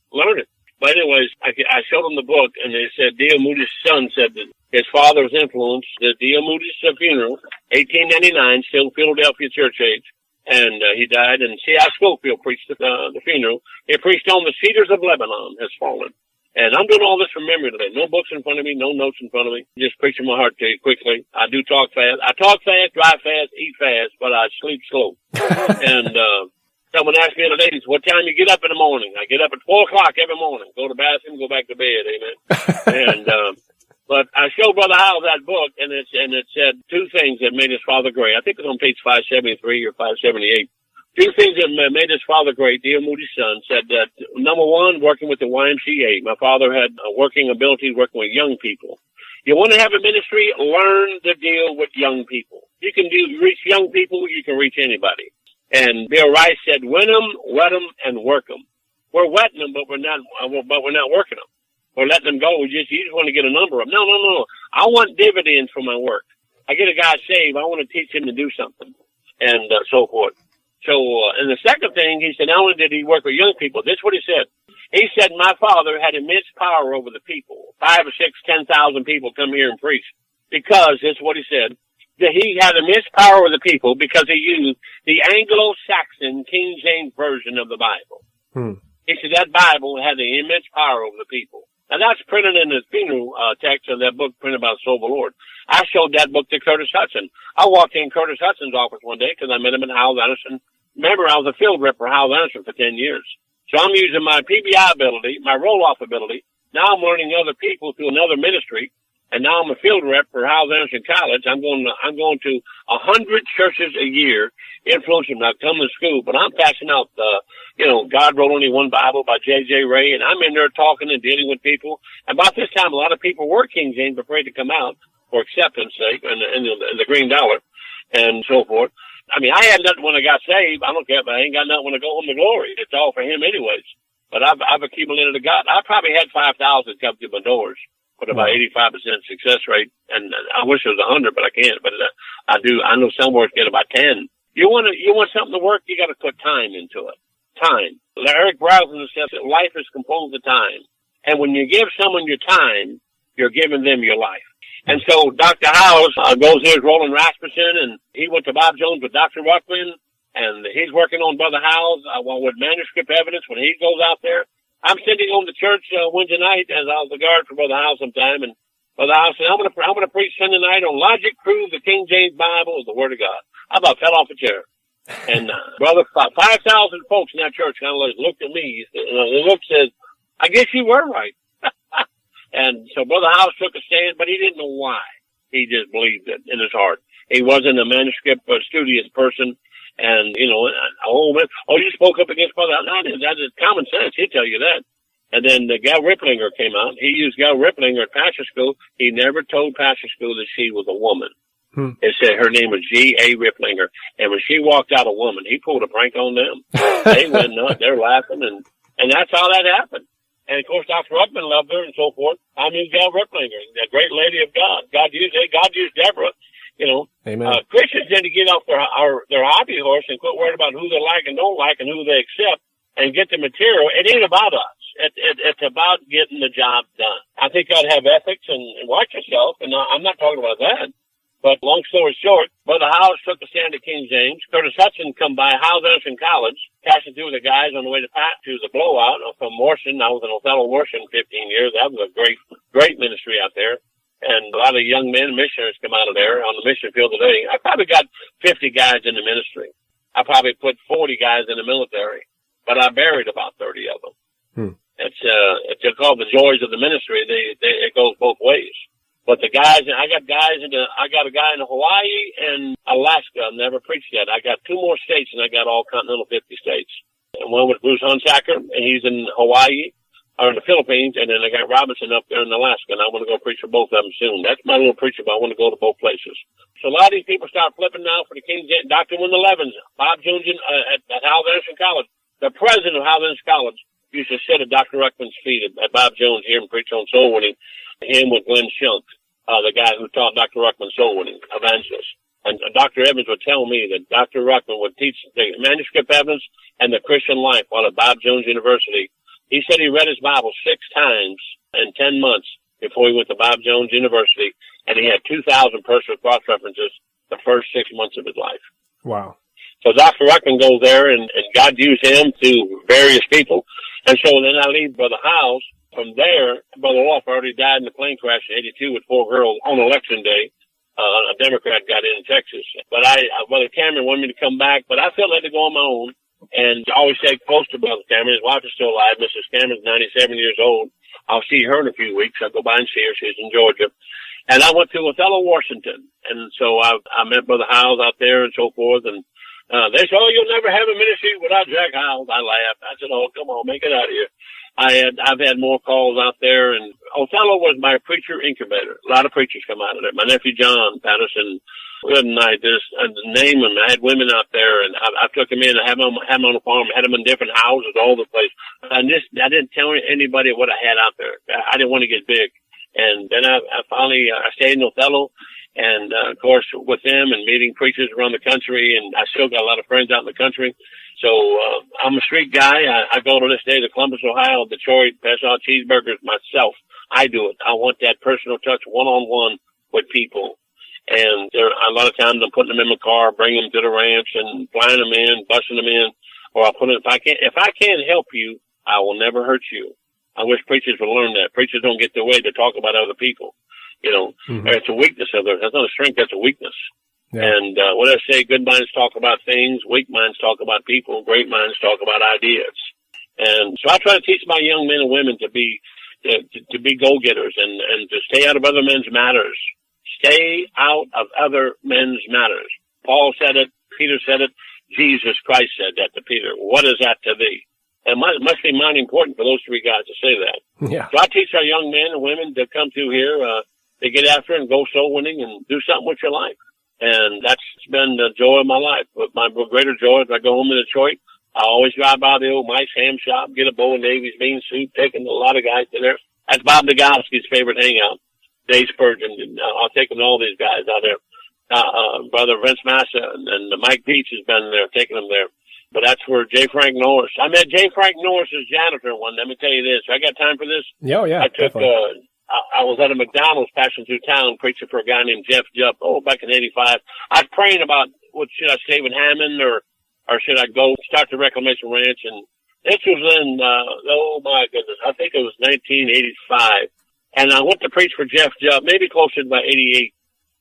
But anyways, I showed them the book, and they said D.L. Moody's son said that his father's influence, the D.L. Moody's funeral, 1899, still Philadelphia church age. And he died, and C.I. Schofield preached the funeral. He preached on the cedars of Lebanon has fallen. And I'm doing all this from memory today. No books in front of me, no notes in front of me. Just preaching my heart to you quickly. I do talk fast. I talk fast, drive fast, eat fast, but I sleep slow. And someone asked me the other day, what time you get up in the morning? I get up at 4 o'clock every morning. Go to the bathroom, go back to bed, amen. And but I showed Brother Howes that book, and it said two things that made his father great. I think it's on page 573 or 578. Few things that made his father great, D.L. Moody's son, said that, number one, working with the YMCA. My father had a working ability working with young people. You want to have a ministry, learn to deal with young people. You can reach young people, you can reach anybody. And Bill Rice said, win them, wet them, and work them. We're wetting them, but we're not working them. We're letting them go. You just want to get a number of them. No. I want dividends for my work. I get a guy saved, I want to teach him to do something, and so forth. So, and the second thing, he said, not only did he work with young people, this is what he said. He said, my father had immense power over the people. 5 or 6, 10,000 people come here and preach. Because, this is what he said, that he had immense power over the people because he used the Anglo-Saxon King James Version of the Bible. He said that Bible had the immense power over the people. Now, that's printed in the funeral text of that book printed by the Soul of the Lord. I showed that book to Curtis Hudson. I walked in Curtis Hudson's office one day because I met him in Howell Anderson. Remember, I was a field rep for Howell Anderson for 10 years. So I'm using my PBI ability, my roll-off ability. Now I'm learning other people through another ministry. And now I'm a field rep for Howell Anderson College. I'm going to 100 churches a year, influencing them. I come to school, but I'm passing out, God Wrote Only One Bible by J.J. Ray, and I'm in there talking and dealing with people. And about this time, a lot of people were King James, afraid to come out for acceptance sake and the green dollar and so forth. I mean, I had nothing when I got saved. I don't care, but I ain't got nothing when I go home to glory. It's all for him anyways. But I've accumulated a God. I probably had 5,000 come through my doors with about 85% success rate. And I wish it was 100, but I can't. But I do. I know some works get about 10. You want something to work, you got to put time into it. Time. Eric Browson says that life is composed of time. And when you give someone your time, you're giving them your life. And so Dr. Howes goes here with Roland Rasmussen, and he went to Bob Jones with Dr. Ruckman, and he's working on Brother Howes with manuscript evidence when he goes out there. I'm sitting on the church Wednesday night as I was the guard for Brother Howes sometime, and Brother Howes said, I'm going to preach Sunday night on logic, prove the King James Bible is the Word of God. I about fell off a chair. And brother, 5,000 folks in that church kind of looked at me. The look says, I guess you were right. And so Brother Howes took a stand, but he didn't know why. He just believed it in his heart. He wasn't a manuscript studious person. And, you spoke up against Brother Howes. No, that is common sense. He'd tell you that. And then Gal Ripplinger came out. He used Gal Ripplinger at pastor school. He never told pastor school that she was a woman. It said her name was G.A. Ripplinger. And when she walked out a woman, he pulled a prank on them. They went nuts. They're laughing. And that's how that happened. And, of course, Dr. Ruckman loved her and so forth. I mean, Gal Ripplinger, the great lady of God. God used Deborah, Amen. Christians tend to get off their hobby horse and quit worrying about who they like and don't like and who they accept and get the material. It ain't about us. It's about getting the job done. I think I'd have ethics and watch yourself, and I'm not talking about that. But long story short, Brother Howes took a stand at King James. Curtis Hudson come by Howell Anderson College, passing through the guys on the way to the blowout from Morrison. I was in Othello Morrison 15 years. That was a great ministry out there. And a lot of young men, missionaries come out of there on the mission field today. I probably got 50 guys in the ministry. I probably put 40 guys in the military, but I buried about 30 of them. It's called the joys of the ministry. It goes both ways. But the guys, I got a guy in Hawaii and Alaska. I've never preached yet. I got 2 more states, and I got all continental 50 states. And one was Bruce Hunsacker, and he's in Hawaii, or in the Philippines, and then I got Robinson up there in Alaska, and I want to go preach for both of them soon. That's my little preacher, but I want to go to both places. So a lot of these people start flipping now for the King James. Dr. Wendell Evans, Bob Jones at Howell Anderson College, the president of Howell Anderson College, used to sit at Dr. Ruckman's feet at Bob Jones here and preach on soul winning. Him with Glenn Shunk, the guy who taught Dr. Ruckman soul winning, evangelist. And Dr. Evans would tell me that Dr. Ruckman would teach the manuscript evidence and the Christian life while at Bob Jones University. He said he read his Bible 6 times in 10 months before he went to Bob Jones University, and he had 2,000 personal cross-references the first 6 months of his life. Wow. So Dr. Ruckman goes there, and God used him to various people. And so then I leave Brother Howes. From there, Brother Wolf already died in the plane crash in 82 with 4 girls on election day. A Democrat got in Texas. But Brother Cameron wanted me to come back, but I felt like to go on my own. And I always stay close to Brother Cameron. His wife is still alive. Mrs. Cameron's 97 years old. I'll see her in a few weeks. I'll go by and see her. She's in Georgia. And I went to Othello, Washington. And so I met Brother Howes out there and so forth. And They said, "Oh, you'll never have a ministry without Jack Hyles." I laughed. I said, "Oh, come on, make it out of here." I've had more calls out there, and Othello was my preacher incubator. A lot of preachers come out of there. My nephew John Patterson, good night. Name them. I had women out there, and I took them in. I had them on the farm. I had them in different houses all over the place. I didn't tell anybody what I had out there. I didn't want to get big. And then I finally stayed in Othello, and of course with them and meeting preachers around the country, and I still got a lot of friends out in the country. So I'm a street guy. I go to this day to Columbus, Ohio, Detroit, pass out cheeseburgers myself. I do it. I want that personal touch, one-on-one with people. And a lot of times I'm putting them in my car, bringing them to the ranch, and flying them in, busing them in. Or I'll put them, if I can't help you, I will never hurt you. I wish preachers would learn that. Preachers don't get the way to talk about other people. You know, It's a weakness of theirs. That's not a strength. That's a weakness. Yeah. And what I say, good minds talk about things, weak minds talk about people, great minds talk about ideas. And so I try to teach my young men and women to be go-getters and to stay out of other men's matters. Stay out of other men's matters. Paul said it. Peter said it. Jesus Christ said that to Peter. What is that to thee? And it must be mighty important for those three guys to say that. Yeah. So I teach our young men and women to come through here, to get after and go soul winning and do something with your life. And that's been the joy of my life. But my greater joy is I go home to Detroit. I always drive by the old Mike's Ham Shop, get a bowl of Navy's bean soup, taking a lot of guys to there. That's Bob Nagowski's favorite hangout. Dave Spurgeon, and I'll take them to all these guys out there. Brother Vince Massa and Mike Peach has been there, taking them there. But that's where J. Frank Norris. I met J. Frank Norris's janitor one. Let me tell you this. I got time for this? Oh, yeah. I was at a McDonald's passing through town preaching for a guy named Jeff Jupp. Back in 85. I was praying about should I stay with Hammond or should I go start the Reclamation Ranch? And this was in, oh my goodness, I think it was 1985. And I went to preach for Jeff Jupp, maybe closer to about 88.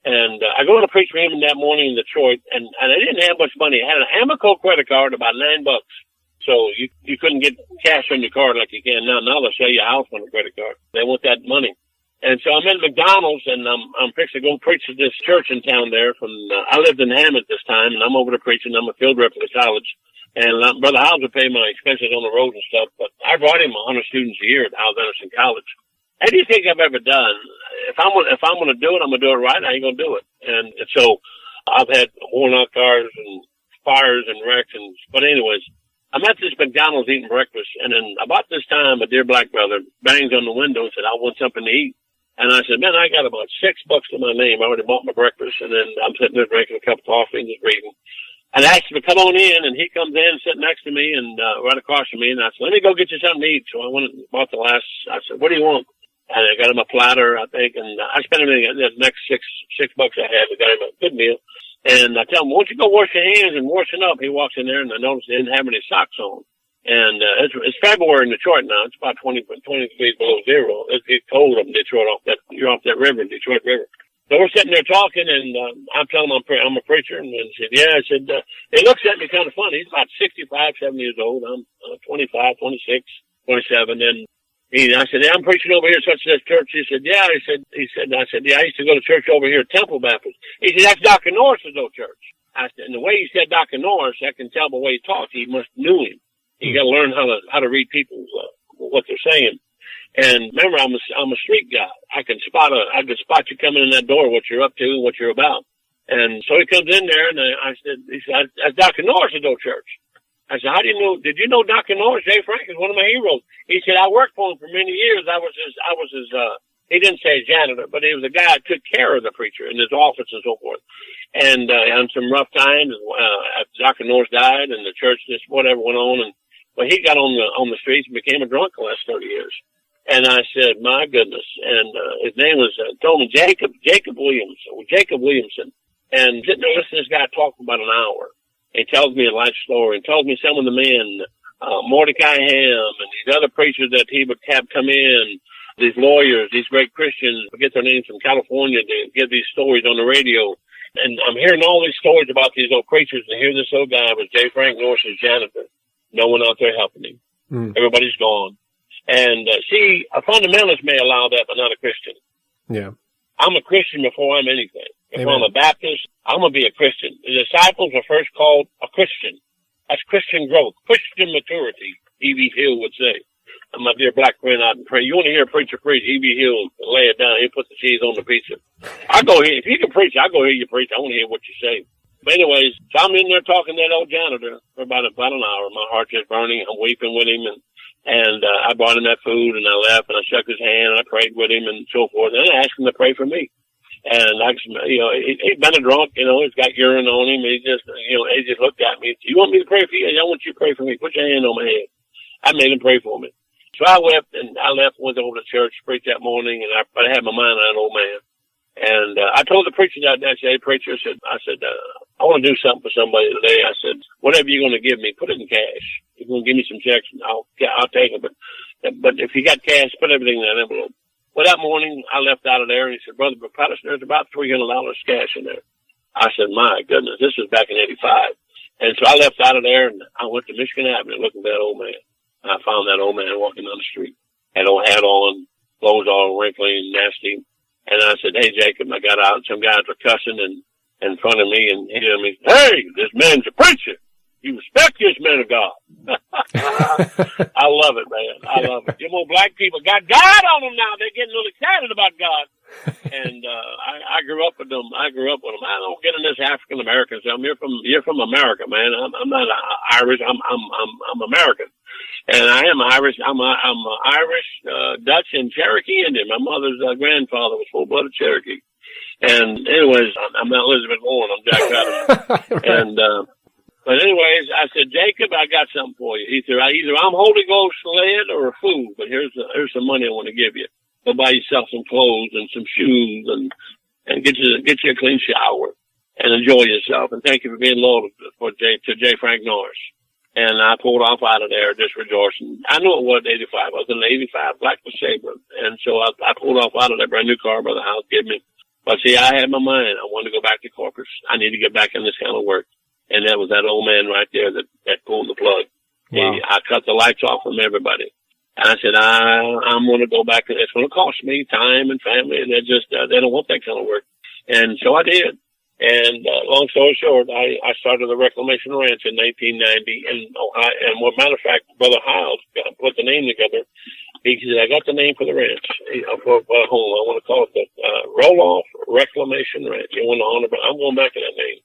And I go to preach for him that morning in Detroit, and I didn't have much money. I had an Amoco credit card, about $9. So you couldn't get cash on your card like you can now. Now they'll sell you a house on a credit card. They want that money. And so I'm in McDonald's, and I'm fixing to go preach at this church in town there. I lived in Hammond this time, and I'm over there preaching. I'm a field rep for the college. And Brother Howes would pay my expenses on the road and stuff, but I brought him 100 students a year at Howes Anderson College. Anything I've ever done, if I'm going to do it, I'm going to do it right. I ain't going to do it. And so I've had worn out cars and fires and wrecks. But anyways, I'm at this McDonald's eating breakfast. And then about this time, a dear black brother bangs on the window and said, "I want something to eat." And I said, "Man, I got about $6 to my name. I already bought my breakfast." And then I'm sitting there drinking a cup of coffee and just reading. And I asked him to come on in, and he comes in, sitting next to me and right across from me. And I said, "Let me go get you something to eat." So I went and bought I said, "What do you want?" And I got him a platter, I think, and I spent everything, the next $6 I had. I got him a good meal. And I tell him, "Won't you go wash your hands and wash it up?" He walks in there, and I noticed he didn't have any socks on. And it's February in Detroit now. It's about 20 degrees below zero. It's cold up in Detroit. You're off that river, Detroit River. So we're sitting there talking, and I'm telling him I'm a preacher. And he said, "Yeah." I said, he looks at me kind of funny. He's about 65, 70 years old. I'm 25, 26, 27, and I said, "Yeah, I'm preaching over here at such and such church." He said, "Yeah." I said, "Yeah, I used to go to church over here at Temple Baptist." He said, "That's Dr. Norris's old church." I said, and the way he said Dr. Norris, I can tell by the way he talked, he must knew him. You got to learn how to read people, what they're saying. And remember, I'm a street guy. I can spot you coming in that door, what you're up to and what you're about. And so he comes in there, and he said, "That's Dr. Norris's old church." I said, "How do you know? Did you know Dr. Norris? J. Frank is one of my heroes." He said, "I worked for him for many years. I was his, he didn't say janitor, but he was a guy that took care of the preacher in his office and so forth." And, on some rough times, Dr. Norris died and the church just whatever went on. But he got on the streets and became a drunk the last 30 years. And I said, "My goodness." And, his name was, told me Jacob Williamson. And didn't listen to this guy talk for about an hour. He tells me a life story and tells me some of the men, Mordecai Ham and these other preachers that he would have come in, these lawyers, these great Christians, forget their names, from California, they give these stories on the radio. And I'm hearing all these stories about these old preachers, and here this old guy was J. Frank Norris's janitor. No one out there helping him. Everybody's gone. And see, a fundamentalist may allow that, but not a Christian. Yeah. I'm a Christian before I'm anything. If Amen. I'm a Baptist, I'm going to be a Christian. The disciples are first called a Christian. That's Christian growth, Christian maturity, E.B. Hill would say. And my dear black friend out and pray. You want to hear a preacher preach, E.B. Hill lay it down. He put the cheese on the pizza. I go here. If you can preach, I go hear you preach. I want to hear what you say. But anyways, so I'm in there talking to that old janitor for about an hour. My heart just burning. I'm weeping with him. And I brought him that food and I left and I shook his hand and I prayed with him and so forth. And I asked him to pray for me. And he'd been a drunk, he's got urine on him. He just looked at me. You want me to pray for you? I want you to pray for me. Put your hand on my head. I made him pray for me. So I left, went over to church, preached that morning, and I had my mind on an old man. And I told the preacher that day, I said, hey, preacher, I said, I want to do something for somebody today. I said, whatever you're going to give me, put it in cash. You're going to give me some checks, and I'll take them. But if you got cash, put everything in that envelope. Well, that morning, I left out of there, and he said, Brother Patterson, there's about $300 cash in there. I said, my goodness, this was back in 85. And so I left out of there, and I went to Michigan Avenue looking for that old man. I found that old man walking down the street, had old hat on, clothes all wrinkly and nasty. And I said, hey, Jacob, I got out, and some guys were cussing in front of me, and he told me, hey, this man's a preacher. You respect this man of God. I love it, man. I love it. Them old black people got God on them now. They're getting a little excited about God. And I grew up with them. I don't get in this African American stuff. You're from America, man. I'm not Irish. I'm American. And I am Irish. I'm Irish, Dutch, and Cherokee Indian. My mother's grandfather was full-blooded Cherokee. And anyways, I'm not Elizabeth Warren. I'm Jack Patterson. Right. And but anyways, I said, Jacob, I got something for you. Either I'm Holy Ghost led or a fool, but here's some money I want to give you. Go buy yourself some clothes and some shoes and get you a clean shower and enjoy yourself. And thank you for being loyal to J. Frank Norris. And I pulled off out of there just rejoicing. I knew it was 85. I was in an 85 black Sabre. And so I pulled off out of that brand new car Brother House gave me. But see, I had my mind. I wanted to go back to corporate. I need to get back in this kind of work. And that was that old man right there that pulled the plug. Wow. I cut the lights off from everybody. And I said, I'm going to go back. It's going to cost me time and family. And they don't want that kind of work. And so I did. And long story short, I started the Reclamation Ranch in 1990 in Ohio. And what matter of fact, Brother Hiles put the name together. He said, I got the name for the ranch, for a home. I want to call it the Roll-Off Reclamation Ranch. You want to honor, but I'm going back to that name.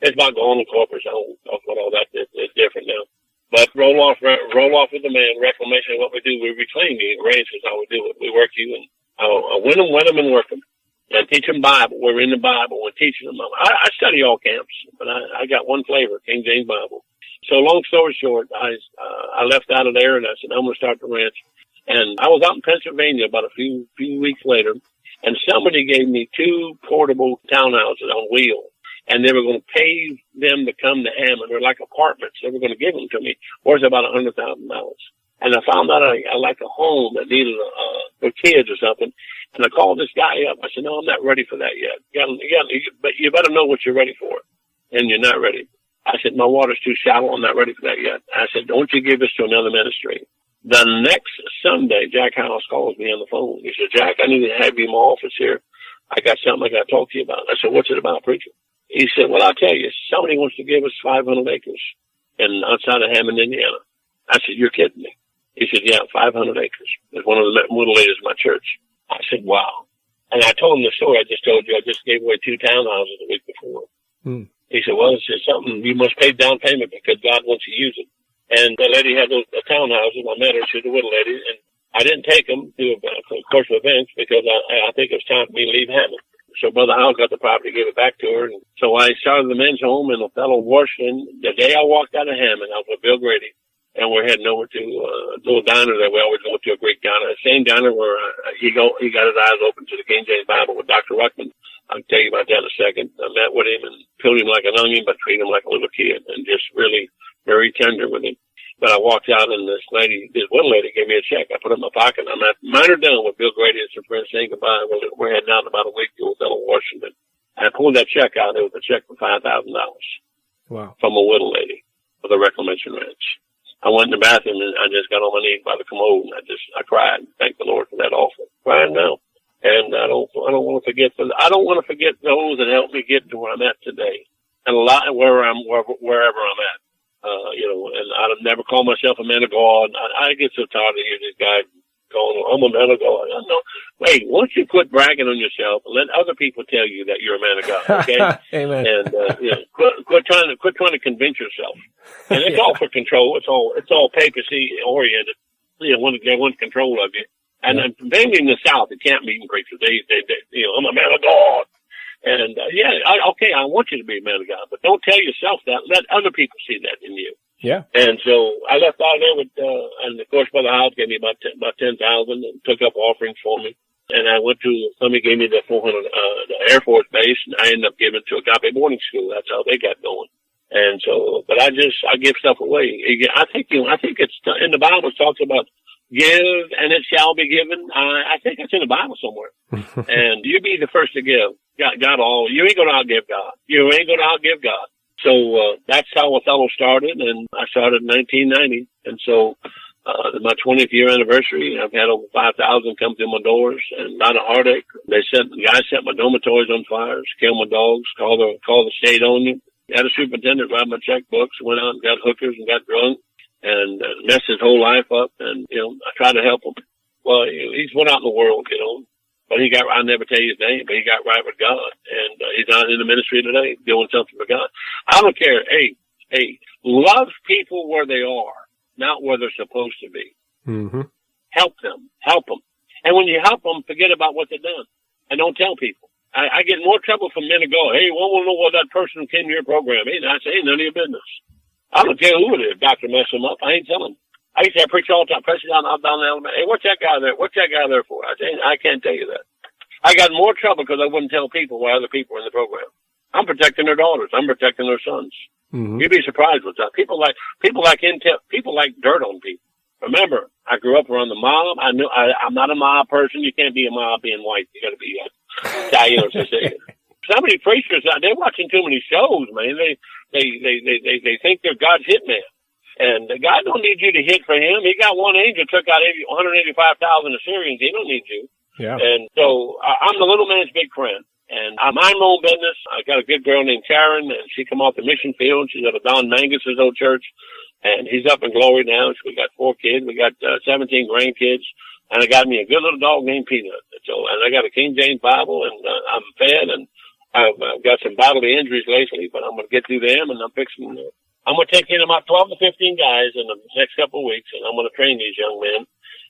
It's about going to corporate. I don't talk about all that. It's different now. But roll off with the man. Reclamation is what we do. We reclaim you. Ranch is how we do it. We work you and win them, and work them. And teach them Bible. We're in the Bible. We're teaching them. I study all camps, but I got one flavor, King James Bible. So long story short, I left out of there and I said, I'm going to start the ranch. And I was out in Pennsylvania about a few weeks later, and somebody gave me 2 portable townhouses on wheels. And they were going to pay them to come to Hammond. They're like apartments. They were going to give them to me. Worth about $100,000. And I found out I like a home that needed for kids or something. And I called this guy up. I said, no, I'm not ready for that yet. But you better know what you're ready for. And you're not ready. I said, my water's too shallow. I'm not ready for that yet. I said, don't you give this to another ministry. The next Sunday, Jack House calls me on the phone. He said, Jack, I need to have you in my office here. I got something I got to talk to you about. I said, what's it about, preacher? He said, well, I'll tell you, somebody wants to give us 500 acres outside of Hammond, Indiana. I said, you're kidding me. He said, yeah, 500 acres. It's one of the little ladies of my church. I said, wow. And I told him the story I just told you. I just gave away 2 townhouses the week before. He said, well, it's just something you must pay down payment because God wants you to use it. And the lady had those townhouses. I met her. She was a widow lady. And I didn't take them to a course of events because I think it was time for me to leave Hammond. So Brother Howell got the property, gave it back to her. And so I started the men's home in a fellow Washington. The day I walked out of Hammond, I was with Bill Grady. And we're heading over to a little diner that we always go to, a Greek diner. The same diner where he got his eyes open to the King James Bible with Dr. Ruckman. I'll tell you about that in a second. I met with him and peeled him like an onion, but treated him like a little kid and just really very tender with him. But I walked out and this one lady gave me a check. I put it in my pocket. Mine are done with Bill Grady and some friends saying goodbye. We're heading out in about a week to Hotel Washington. And I pulled that check out. It was a check for $5,000. Wow. From a widow lady for the Reclamation Ranch. I went in the bathroom and I just got on my knees by the commode and I cried. Thank the Lord for that offering. Crying now. And I don't want to forget those that helped me get to where I'm at today, and a lot wherever I'm at. And I'd never call myself a man of God. I get so tired of hearing this guy going, I'm a man of God. No, wait, why don't you quit bragging on yourself and let other people tell you that you're a man of God, okay? Amen. And, quit trying to convince yourself. And it's all for control. It's all papacy oriented. They want control of you. And mainly in the South, the camp meeting preachers, they I'm a man of God. And, I want you to be a man of God, but don't tell yourself that. Let other people see that in you. Yeah. And so I left out there with, and of course, Brother House gave me about 10,000 and took up offerings for me. And I went to, somebody gave me the 400, the Air Force base, and I ended up giving to Agape Boarding School. That's how they got going. And so, but I give stuff away. I think it's in the Bible, it talks about give and it shall be given. I think it's in the Bible somewhere. And you be the first to give. You ain't going to outgive God. You ain't going to outgive God. So, that's how Othello started, and I started in 1990. And so, my 20th year anniversary, I've had over 5,000 come through my doors and a lot of heartache. The guys set my dormitories on fire, killed my dogs, called the state on you. Had a superintendent write my checkbooks, went out and got hookers and got drunk and messed his whole life up. And, I tried to help him. Well, he's went out in the world, but I'll never tell you his name, but he got right with God. And he's not in the ministry today doing something for God. I don't care. Hey, love people where they are, not where they're supposed to be. Mm-hmm. Help them. And when you help them, forget about what they've done. And don't tell people. I get more trouble from men to go, hey, we want to know what that person who came to your program. Hey, I say, none of your business. I don't care who it is. Doctor mess them up. I ain't telling. I used to preach all the time, press it down in Alabama. Hey, what's that guy there? What's that guy there for? I say, I can't tell you that. I got more trouble because I wouldn't tell people why other people were in the program. I'm protecting their daughters. I'm protecting their sons. Mm-hmm. You'd be surprised with that. People like dirt on people. Remember, I grew up around the mob. I'm not a mob person. You can't be a mob being white. You got to be Italian or Sicilian. Some of these preachers, they're watching too many shows, man. They think they're God's hitman. And God don't need you to hit for him. He got one angel, took out 185,000 Assyrians. He don't need you. Yeah. And so I'm the little man's big friend. And I mind my own business. I got a good girl named Karen, and she come off the mission field. She's at a Don Mangus's old church, and he's up in glory now. So we got 4 kids. We got 17 grandkids, and I got me a good little dog named Peanut. So, and I got a King James Bible, and I'm fed, and I've got some bodily injuries lately, but I'm going to get through them, and I'm going to take in about 12 to 15 guys in the next couple of weeks, and I'm going to train these young men.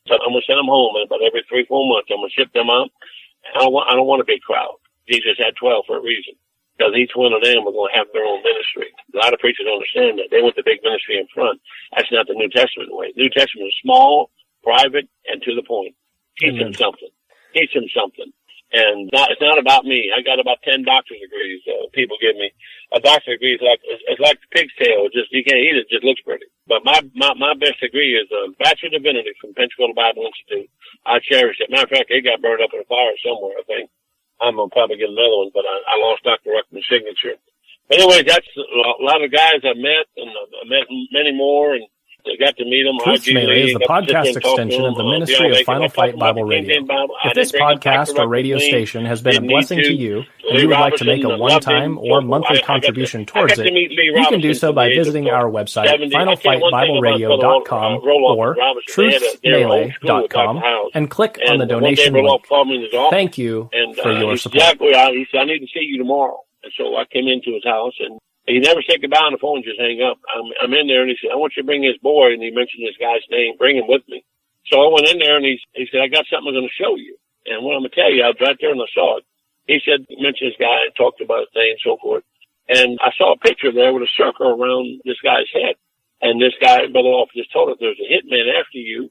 So I'm going to send them home, and about every 3-4 months, I'm going to ship them out. And I don't want a big crowd. Jesus had 12 for a reason, because each one of them are going to have their own ministry. A lot of preachers don't understand that. They want the big ministry in front. That's not the New Testament way. The New Testament is small, private, and to the point. Teach them something. And it's not about me. I got about 10 doctor's degrees. People give me a doctor's degree. It's like the pig's tail. You can't eat it. It just looks pretty. But my best degree is a Bachelor of Divinity from Pensacola Bible Institute. I cherish it. Matter of fact, it got burned up in a fire somewhere, I think. I'm going to probably get another one, but I lost Dr. Ruckman's signature. But anyway, that's a lot of guys I met, and I met many more, and I got to meet them. Truth Melee is the podcast extension of the ministry of Final Fight Bible Radio. If this podcast or radio station has been a blessing to you, and you would like to make a one-time or monthly contribution towards it, you can do so by visiting our website, finalfightbibleradio.com or truthmelee.com, and click on the donation link. Thank you for your support. He said, I need to see you tomorrow. And so I came into his house, and he never said goodbye on the phone, just hang up. I'm in there, and he said, I want you to bring his boy, and he mentioned this guy's name, bring him with me. So I went in there, and he said, I got something I'm going to show you. And what I'm going to tell you, I was right there, and I saw it. He said, mentioned this guy, and talked about his name and so forth. And I saw a picture there with a circle around this guy's head. And this guy, Brother Wolf, just told us there's a hitman after you,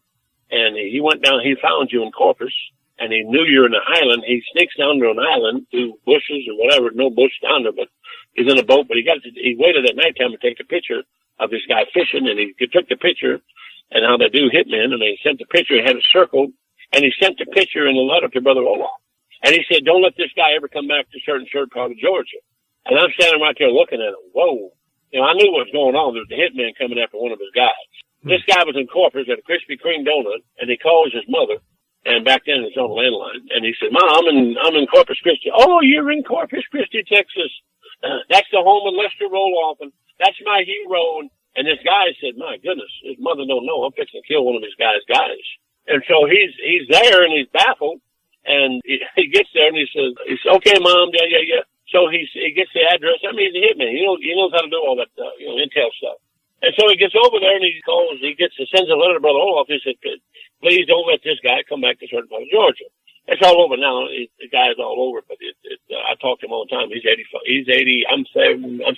and he went down, he found you in Corpus, and he knew you're in an island. He sneaks down to an island through bushes or whatever, no bush down there, but he's in a boat, but he waited at nighttime to take a picture of this guy fishing, and he took the picture, and how they do hitmen, and he sent the picture, he had it circled, and he sent the picture in a letter to Brother Olaf. And he said, don't let this guy ever come back to certain part of Georgia. And I'm standing right there looking at him. Whoa. I knew what was going on. There was a hitman coming after one of his guys. This guy was in Corpus at a Krispy Kreme donut, and he calls his mother, And back then it's on the landline. And he said, Mom, I'm in Corpus Christi. Oh, you're in Corpus Christi, Texas. That's the home of Lester Roloff, and that's my hero. And this guy said, my goodness, his mother don't know. I'm fixing to kill one of his guys. And so he's there and he's baffled. And he gets there and he says, okay, Mom, yeah. So he gets the address. I mean, he's a hitman. He knows how to do all that, intel stuff. And so he gets over there and he sends a letter to Brother Roloff. He said, please don't let this guy come back to certain part of Georgia. It's all over now. The guy's all over, but I talk to him all the time. He's 85. He's 80. I'm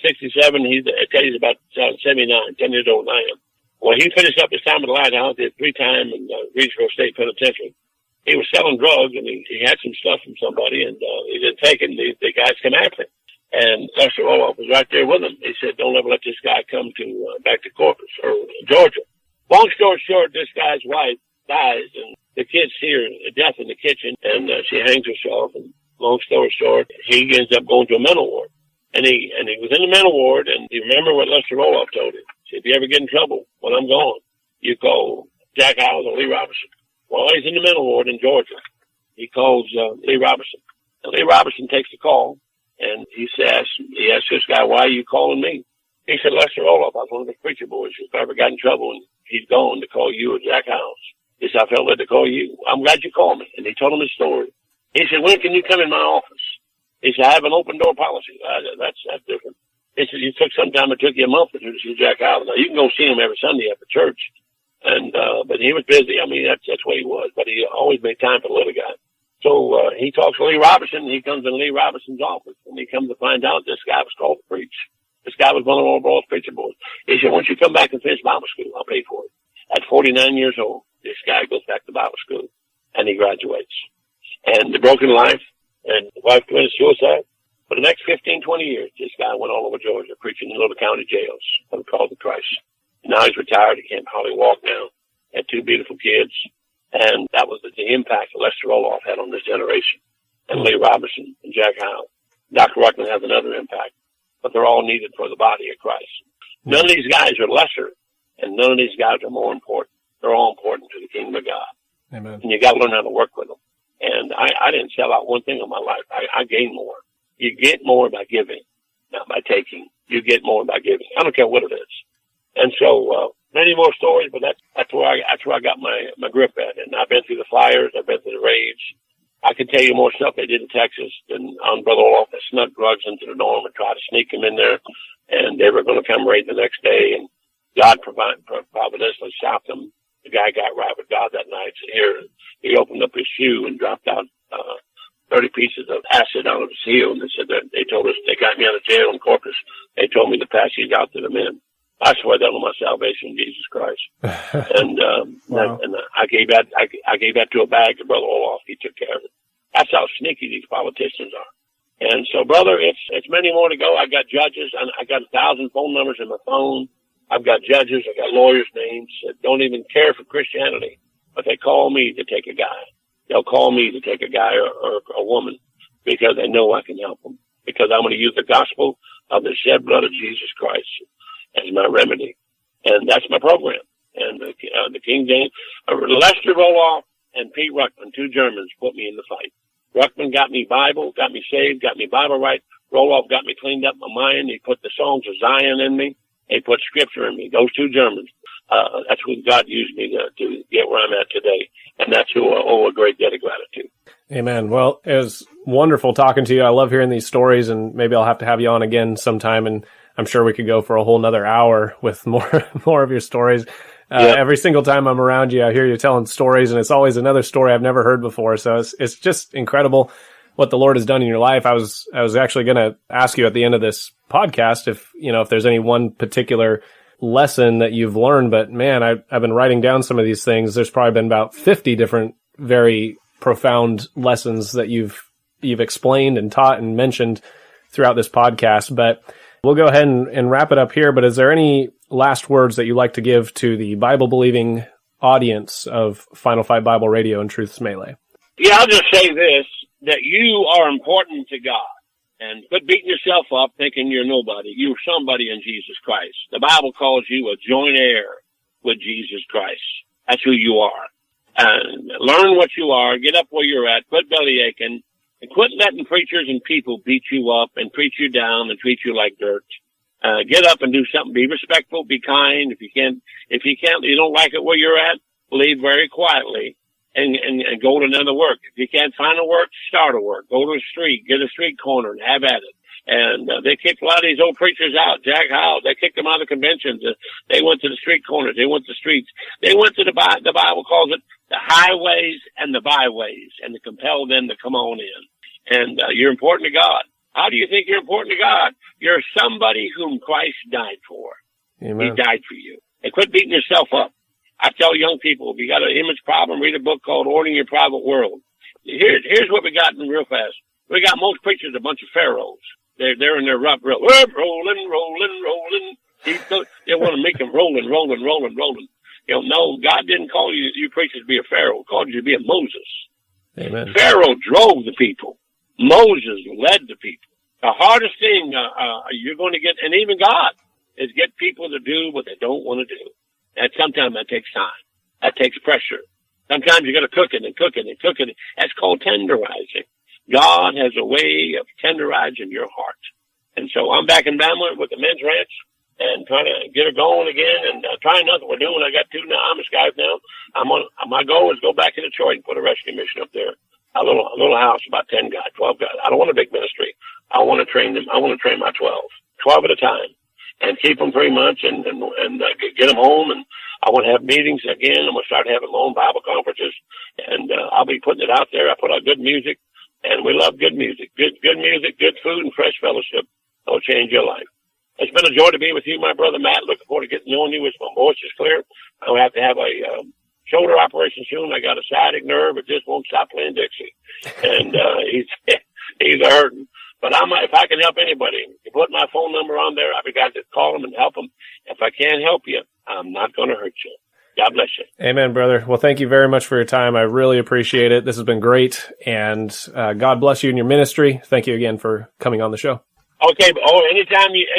67. He's about 79, 10 years older than I am. Well, he finished up his time at the lighthouse, did 3 times in Reedsville State Penitentiary. He was selling drugs, and he had some stuff from somebody, and he didn't take it. And the guys come after him. And Lester Roloff was right there with him. He said, don't ever let this guy come back to Corpus or Georgia. Long story short, this guy's wife dies, and the kids see her death in the kitchen, and she hangs herself. And long story short, he ends up going to a mental ward. And he was in the mental ward, and you remember what Lester Roloff told him. He said, if you ever get in trouble when I'm gone, you call Jack Howes or Lee Robertson. Well, he's in the mental ward in Georgia. He calls Lee Robertson. And Lee Robertson takes the call, and he asks this guy, why are you calling me? He said, Lester Roloff, I was one of the preacher boys who ever got in trouble, and he's gone to call you or Jack Howes. He said, I felt led to call you. I'm glad you called me. And he told him his story. He said, when can you come in my office? He said, I have an open door policy. That's different. He said, it took you a month to see Jack Howes. Now, you can go see him every Sunday after church. And, but he was busy. I mean, that's what he was. But he always made time for the little guy. So, he talks to Lee Robertson. He comes in Lee Robertson's office. And he comes to find out this guy was called to preach. This guy was one of our boys' preacher boys. He said, once you come back and finish Bible school, I'll pay for it. At 49 years old, this guy goes back to Bible school, and he graduates. And the broken life, and the wife committed suicide. For the next 15, 20 years, this guy went all over Georgia preaching in little county jails for the cause of Christ. Now he's retired. He can't hardly walk now. Had 2 beautiful kids. And that was the impact that Lester Roloff had on this generation. And Lee Robertson and Jack Howes. Dr. Ruckman has another impact. But they're all needed for the body of Christ. None of these guys are lesser, and none of these guys are more important. They're all important to the kingdom of God. Amen. And you got to learn how to work with them. And I didn't sell out one thing in my life. I gained more. You get more by giving, not by taking. You get more by giving. I don't care what it is. And so, many more stories, but that's where I got my grip at. And I've been through the fires. I've been through the rage. I can tell you more stuff they did in Texas than on Brother Roloff. They snuck drugs into the dorm and tried to sneak them in there. And they were going to come raid the next day. And God providentially stopped them. The guy got right with God that night. So here, he opened up his shoe and dropped out 30 pieces of acid out of his heel. And they said that they told us they got me out of jail in Corpus. They told me to pass these out to the men. I swear that on my salvation in Jesus Christ. And wow. I gave that to a bag to Brother Roloff. He took care of it. That's how sneaky these politicians are. And so, brother, it's many more to go. I got judges, and I got 1,000 phone numbers in my phone. I've got judges, I got lawyers' names that don't even care for Christianity, but they call me to take a guy. They'll call me to take a guy or a woman because they know I can help them. Because I'm going to use the gospel of the shed blood of Jesus Christ as my remedy. And that's my program. And the King James, Lester Roloff and Pete Ruckman, 2 Germans, put me in the fight. Ruckman got me Bible, got me saved, got me Bible right. Roloff got me cleaned up my mind. He put the songs of Zion in me. He put scripture in me. Those 2 Germans. That's who God used me to get where I'm at today. And that's who I owe a great debt of gratitude. Amen. Well, it was wonderful talking to you. I love hearing these stories, and maybe I'll have to have you on again sometime, and I'm sure we could go for a whole nother hour with more of your stories. Yep. Every single time I'm around you, I hear you telling stories, and it's always another story I've never heard before. So it's just incredible what the Lord has done in your life. I was actually going to ask you at the end of this podcast if there's any one particular lesson that you've learned, but man, I've been writing down some of these things. There's probably been about 50 different very profound lessons that you've explained and taught and mentioned throughout this podcast. But we'll go ahead and wrap it up here. But is there any last words that you'd like to give to the Bible-believing audience of Final Fight Bible Radio and Truth's Melee? Yeah, I'll just say this, that you are important to God. And quit beating yourself up thinking you're nobody. You're somebody in Jesus Christ. The Bible calls you a joint heir with Jesus Christ. That's who you are. Learn what you are. Get up where you're at. Quit belly aching. And quit letting preachers and people beat you up and preach you down and treat you like dirt. Get up and do something. Be respectful. Be kind. If you don't like it where you're at, leave very quietly and go to another work. If you can't find a work, start a work. Go to a street. Get a street corner and have at it. And they kicked a lot of these old preachers out. Jack Howell, they kicked them out of conventions. They went to the street corners. They went to the streets. They went to the Bible calls it the highways and the byways, and to compel them to come on in. And you're important to God. How do you think you're important to God? You're somebody whom Christ died for. Amen. He died for you. And quit beating yourself up. I tell young people, if you got an image problem, read a book called Ordering Your Private World. Here's what we got real fast. We got most preachers a bunch of pharaohs. They're in their rough, rolling. They want to make them rolling. No, God didn't call you preachers to be a Pharaoh. He called you to be a Moses. Amen. Pharaoh drove the people. Moses led the people. The hardest thing you're going to get, and even God, is get people to do what they don't want to do. And sometimes that takes time. That takes pressure. Sometimes you got to cook it. That's called tenderizing. God has a way of tenderizing your heart. And so I'm back in Bama with the men's ranch and trying to get her going again and trying nothing. We're doing. I got 2 Amish guys now. My goal is to go back to Detroit and put a rescue mission up there. A little house, about 10 guys, 12 guys. I don't want a big ministry. I want to train them. I want to train my 12 at a time, and keep them 3 months and get them home. And I want to have meetings again. I'm going to start having my own Bible conferences, and I'll be putting it out there. I put out good music. And we love good music, good music, good food, and fresh fellowship. It'll change your life. It's been a joy to be with you, my brother Matt. Looking forward to getting to know you as my voice is clear. I'll have to have a shoulder operation soon. I got a sciatic nerve. It just won't stop playing Dixie. And he's hurting. But if I can help anybody, you put my phone number on there. I'll be glad to call them and help them. If I can't help you, I'm not going to hurt you. God bless you. Amen, brother. Well, thank you very much for your time. I really appreciate it. This has been great, and God bless you in your ministry. Thank you again for coming on the show. Okay.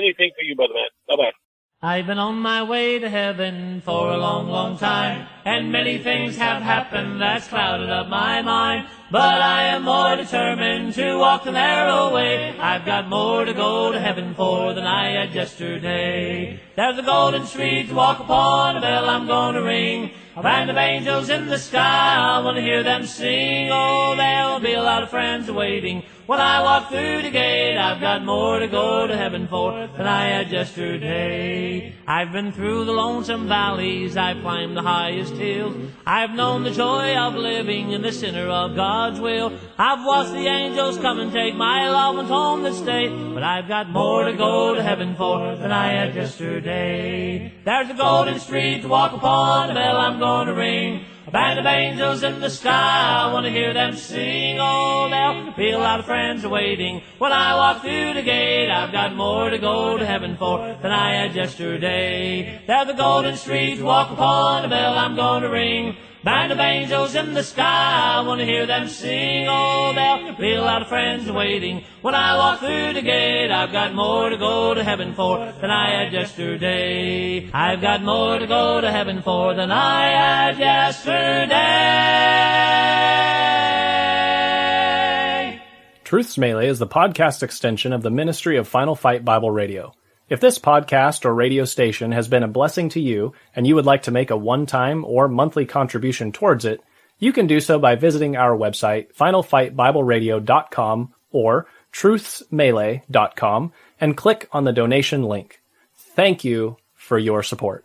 Anything for you, brother Matt. Bye-bye. I've been on my way to heaven for a long, long time, and many things have happened that's clouded up my mind. But I am more determined to walk the narrow way. I've got more to go to heaven for than I had yesterday. There's a golden street to walk upon, a bell I'm gonna ring. A band of angels in the sky, I want to hear them sing. Oh, there'll be a lot of friends waiting when I walk through the gate. I've got more to go to heaven for than I had yesterday. I've been through the lonesome valleys, I've climbed the highest hills. I've known the joy of living in the center of God's will. I've watched the angels come and take my loved ones home this day. But I've got more to go to heaven for than I had yesterday. There's a golden street to walk upon, a bell I'm gonna ring. A band of angels in the sky, I want to hear them sing. Oh, there'll be a lot of friends waiting when I walk through the gate. I've got more to go to heaven for than I had yesterday. There's a golden street to walk upon, a bell I'm gonna ring. Band of angels in the sky, I want to hear them sing. Oh, there'll be a lot of friends waiting when I walk through the gate. I've got more to go to heaven for than I had yesterday. I've got more to go to heaven for than I had yesterday. Truth's Melee is the podcast extension of the ministry of Final Fight Bible Radio. If this podcast or radio station has been a blessing to you and you would like to make a one-time or monthly contribution towards it, you can do so by visiting our website, finalfightbibleradio.com or truthsmelee.com, and click on the donation link. Thank you for your support.